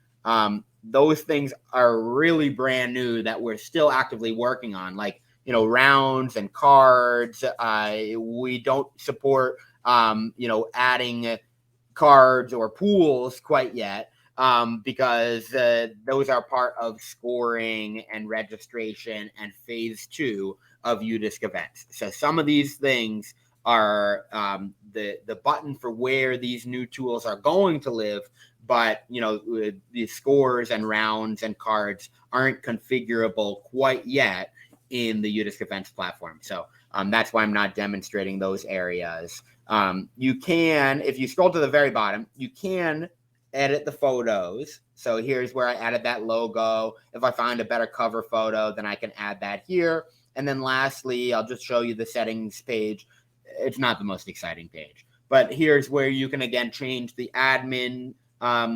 those things are really brand new that we're still actively working on, like rounds and cards. We don't support adding cards or pools quite yet, because those are part of scoring and registration and phase 2 of UDisc events. So some of these things are the button for where these new tools are going to live, but the scores and rounds and cards aren't configurable quite yet in the UDisc events platform. So that's why I'm not demonstrating those areas. You can, if you scroll to the very bottom, you can edit the photos. So here's where I added that logo. If I find a better cover photo, then I can add that here. And then lastly, I'll just show you the settings page. It's not the most exciting page, but here's where you can again change the admin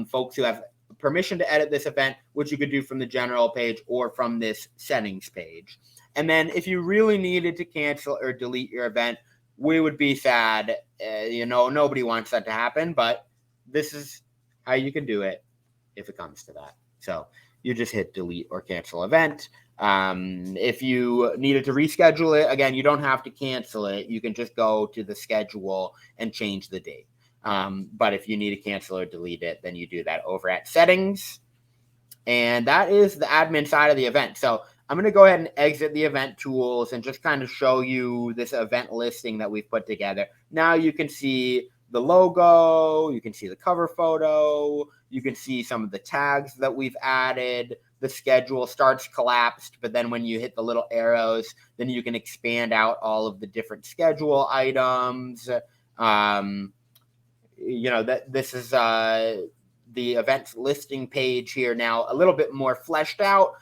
folks who have permission to edit this event, which you could do from the general page or from this settings page. And then if you really needed to cancel or delete your event, we would be sad. Nobody wants that to happen, but this is how you can do it if it comes to that. So you just hit delete or cancel event. If you needed to reschedule it, again, you don't have to cancel it. You can just go to the schedule and change the date. But if you need to cancel or delete it, then you do that over at settings. And that is the admin side of the event. So I'm going to go ahead and exit the event tools and just kind of show you this event listing that we've put together. Now you can see the logo, you can see the cover photo, you can see some of the tags that we've added. The schedule starts collapsed, but then when you hit the little arrows, then you can expand out all of the different schedule items. This is the events listing page here now, a little bit more fleshed out.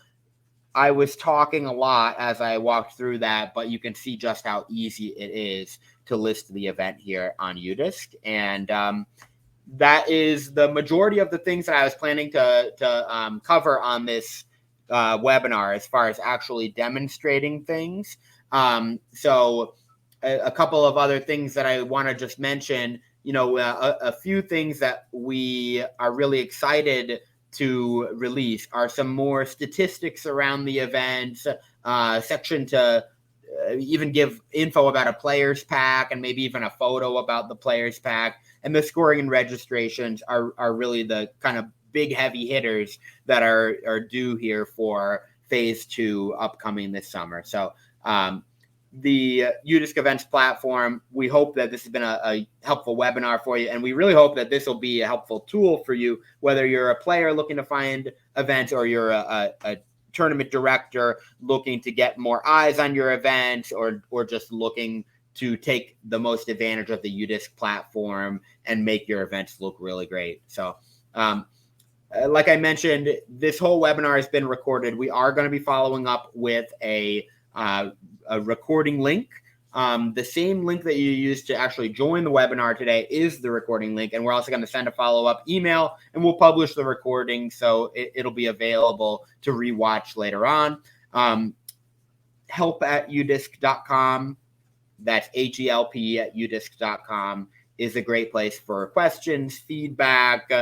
I was talking a lot as I walked through that, but you can see just how easy it is to list the event here on UDisc. And that is the majority of the things that I was planning to cover on this webinar as far as actually demonstrating things. So a couple of other things that I want to just mention, a few things that we are really excited to release are some more statistics around the event, section to even give info about a player's pack and maybe even a photo about the player's pack. And the scoring and registrations are really the kind of big heavy hitters that are due here for phase 2 upcoming this summer. So the UDisc events platform, we hope that this has been a helpful webinar for you, and we really hope that this will be a helpful tool for you, whether you're a player looking to find events or you're a tournament director looking to get more eyes on your events, or just looking to take the most advantage of the UDisc platform and make your events look really great. So like I mentioned, this whole webinar has been recorded. We are going to be following up with a recording link The same link that you used to actually join the webinar today is the recording link, and we're also going to send a follow-up email, and we'll publish the recording, so it'll be available to rewatch later on. Help@udisc.com. That's HELP at udisc.com is a great place for questions, feedback.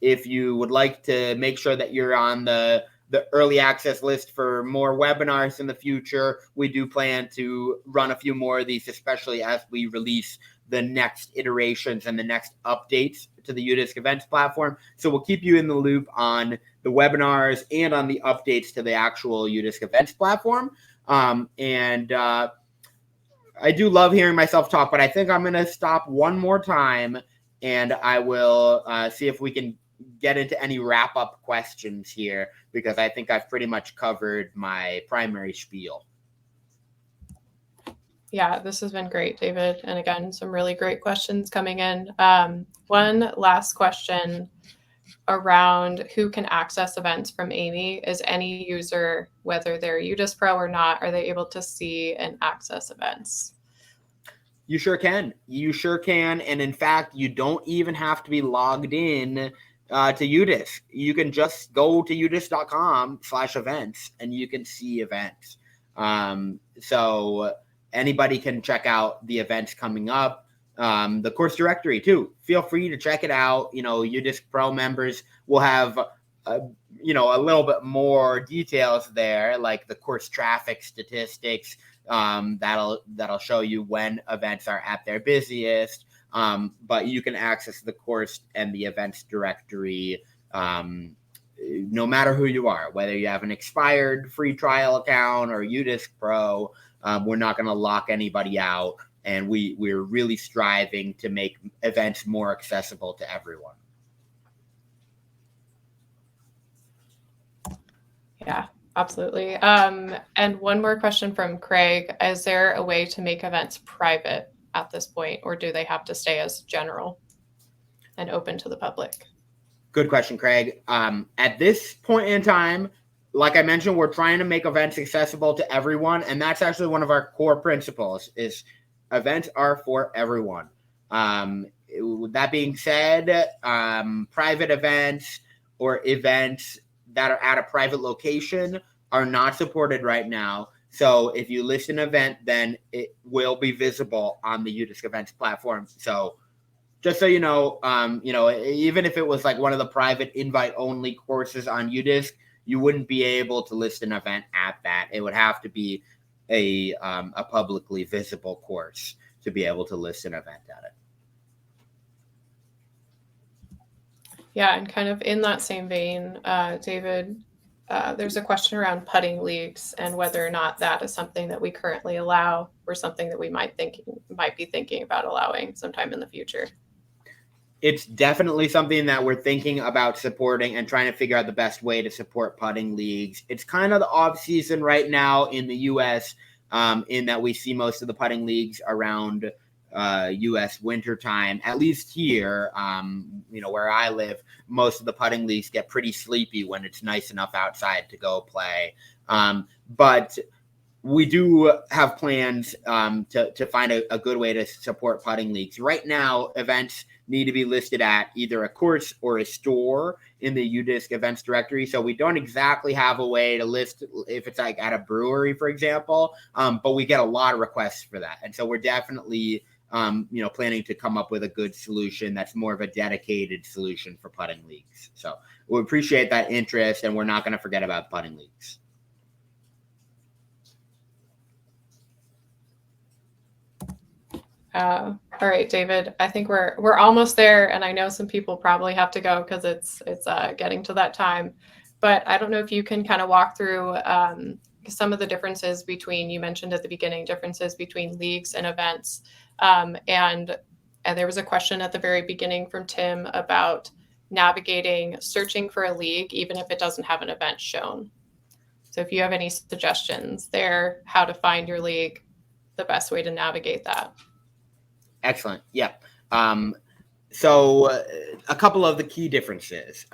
If you would like to make sure that you're on the early access list for more webinars in the future, we do plan to run a few more of these, especially as we release the next iterations and the next updates to the UDisc events platform. So we'll keep you in the loop on the webinars and on the updates to the actual UDisc events platform. I do love hearing myself talk, but I think I'm going to stop one more time, and I will see if we can get into any wrap-up questions here, because I think I've pretty much covered my primary spiel. Yeah, this has been great, David. And again, some really great questions coming in. One last question around who can access events from Amy. Is any user, whether they're UDisc Pro or not, are they able to see and access events? You sure can. You sure can. And in fact, you don't even have to be logged in to UDisc. You can just go to udisc.com/events and you can see events. So anybody can check out the events coming up. The course directory too. Feel free to check it out. UDisc Pro members will have a little bit more details there, like the course traffic statistics. That'll show you when events are at their busiest. But you can access the course and the events directory no matter who you are, whether you have an expired free trial account or UDisc Pro. We're not going to lock anybody out, and we're really striving to make events more accessible to everyone. Yeah, absolutely. And one more question from Craig. Is there a way to make events private at this point, or do they have to stay as general and open to the public? Good question, Craig. At this point in time, like I mentioned, we're trying to make events accessible to everyone, and that's actually one of our core principles is events are for everyone. That being said, private events or events that are at a private location are not supported right now. So if you list an event, then it will be visible on the UDisc events platform. So just so you know, even if it was like one of the private invite-only courses on UDisc, you wouldn't be able to list an event at that. It would have to be a publicly visible course to be able to list an event at it. Yeah, and kind of in that same vein, David, there's a question around putting leagues and whether or not that is something that we currently allow or something that we might be thinking about allowing sometime in the future. It's definitely something that we're thinking about supporting and trying to figure out the best way to support putting leagues. It's kind of the off season right now in the U.S. In that we see most of the putting leagues around U.S. wintertime. At least here, where I live, most of the putting leagues get pretty sleepy when it's nice enough outside to go play. But we do have plans to find a good way to support putting leagues. Right now, events need to be listed at either a course or a store in the UDisc events directory. So we don't exactly have a way to list if it's like at a brewery, for example, but we get a lot of requests for that. And so we're definitely planning to come up with a good solution that's more of a dedicated solution for putting leagues. So we appreciate that interest, and we're not going to forget about putting leagues. All right, David, I think we're almost there, and I know some people probably have to go because it's getting to that time. But I don't know if you can kind of walk through some of the differences between, you mentioned at the beginning, differences between leagues and events. And there was a question at the very beginning from Tim about navigating, searching for a league, even if it doesn't have an event shown. So if you have any suggestions there, how to find your league, the best way to navigate that. Excellent. Yeah. So a couple of the key differences.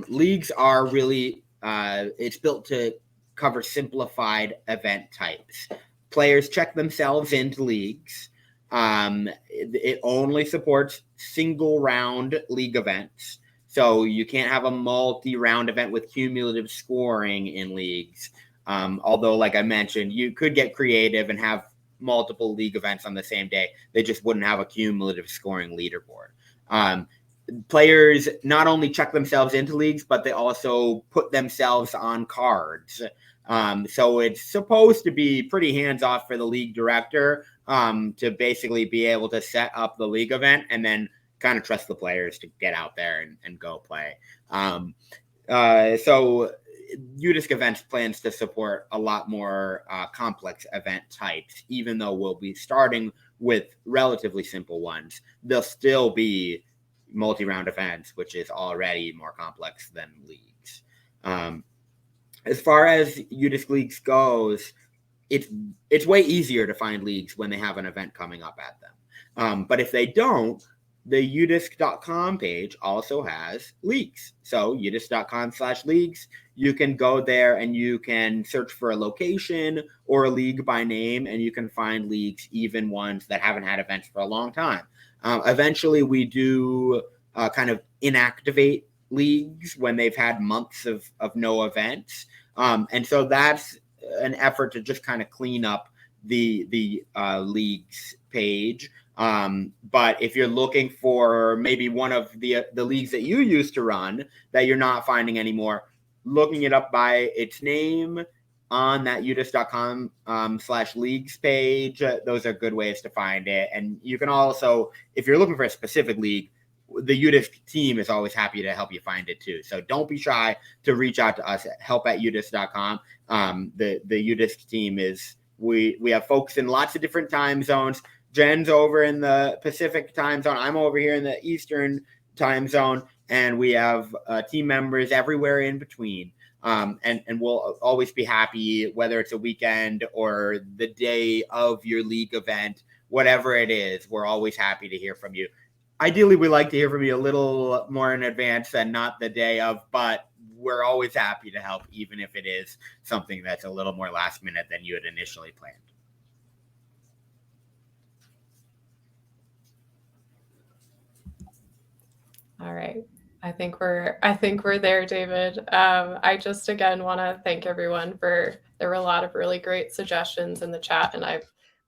Leagues are really, it's built to cover simplified event types. players check themselves into leagues. It only supports single round league events. So you can't have a multi-round event with cumulative scoring in leagues. Although, like I mentioned, you could get creative and have multiple league events on the same day. They just wouldn't have a cumulative scoring leaderboard. Players not only check themselves into leagues, but they also put themselves on cards. So it's supposed to be pretty hands-off for the league director to basically be able to set up the league event and then kind of trust the players to get out there and go play. So UDisc events plans to support a lot more complex event types, even though we'll be starting with relatively simple ones. They'll still be multi-round events, which is already more complex than leagues. As far as UDisc leagues goes, it's way easier to find leagues when they have an event coming up at them. But if they don't, the UDisc.com page also has leagues. So UDisc.com/leagues, you can go there and you can search for a location or a league by name, and you can find leagues, even ones that haven't had events for a long time. Eventually, we do kind of inactivate leagues when they've had months of no events. And so that's an effort to just kind of clean up the leagues page. But if you're looking for maybe one of the leagues that you used to run that you're not finding anymore, looking it up by its name on that udisc.com/leagues page, those are good ways to find it. And you can also, if you're looking for a specific league, the UDisc team is always happy to help you find it too. So don't be shy to reach out to us at help@udisc.com. The UDisc team is, we have folks in lots of different time zones. Jen's over in the Pacific time zone. I'm over here in the Eastern time zone, and we have team members everywhere in between. And we'll always be happy, whether it's a weekend or the day of your league event, whatever it is, we're always happy to hear from you. Ideally, we like to hear from you a little more in advance and not the day of, but we're always happy to help, even if it is something that's a little more last minute than you had initially planned. All right. I think we're there, David. I just again want to thank everyone there were a lot of really great suggestions in the chat, and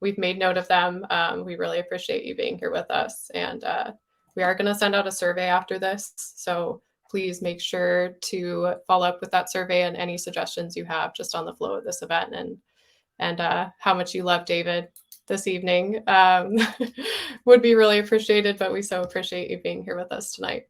we've made note of them. We really appreciate you being here with us, and we are going to send out a survey after this. So please make sure to follow up with that survey and any suggestions you have just on the flow of this event and how much you love David this evening would be really appreciated. But we so appreciate you being here with us tonight.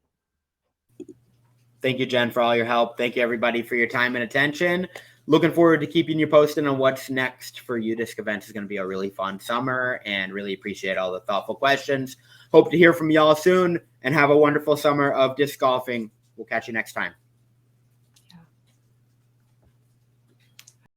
Thank you, Jen, for all your help. Thank you, everybody, for your time and attention. Looking forward to keeping you posted on what's next for UDisc events. It's going to be a really fun summer, and really appreciate all the thoughtful questions. Hope to hear from y'all soon, and have a wonderful summer of disc golfing. We'll catch you next time.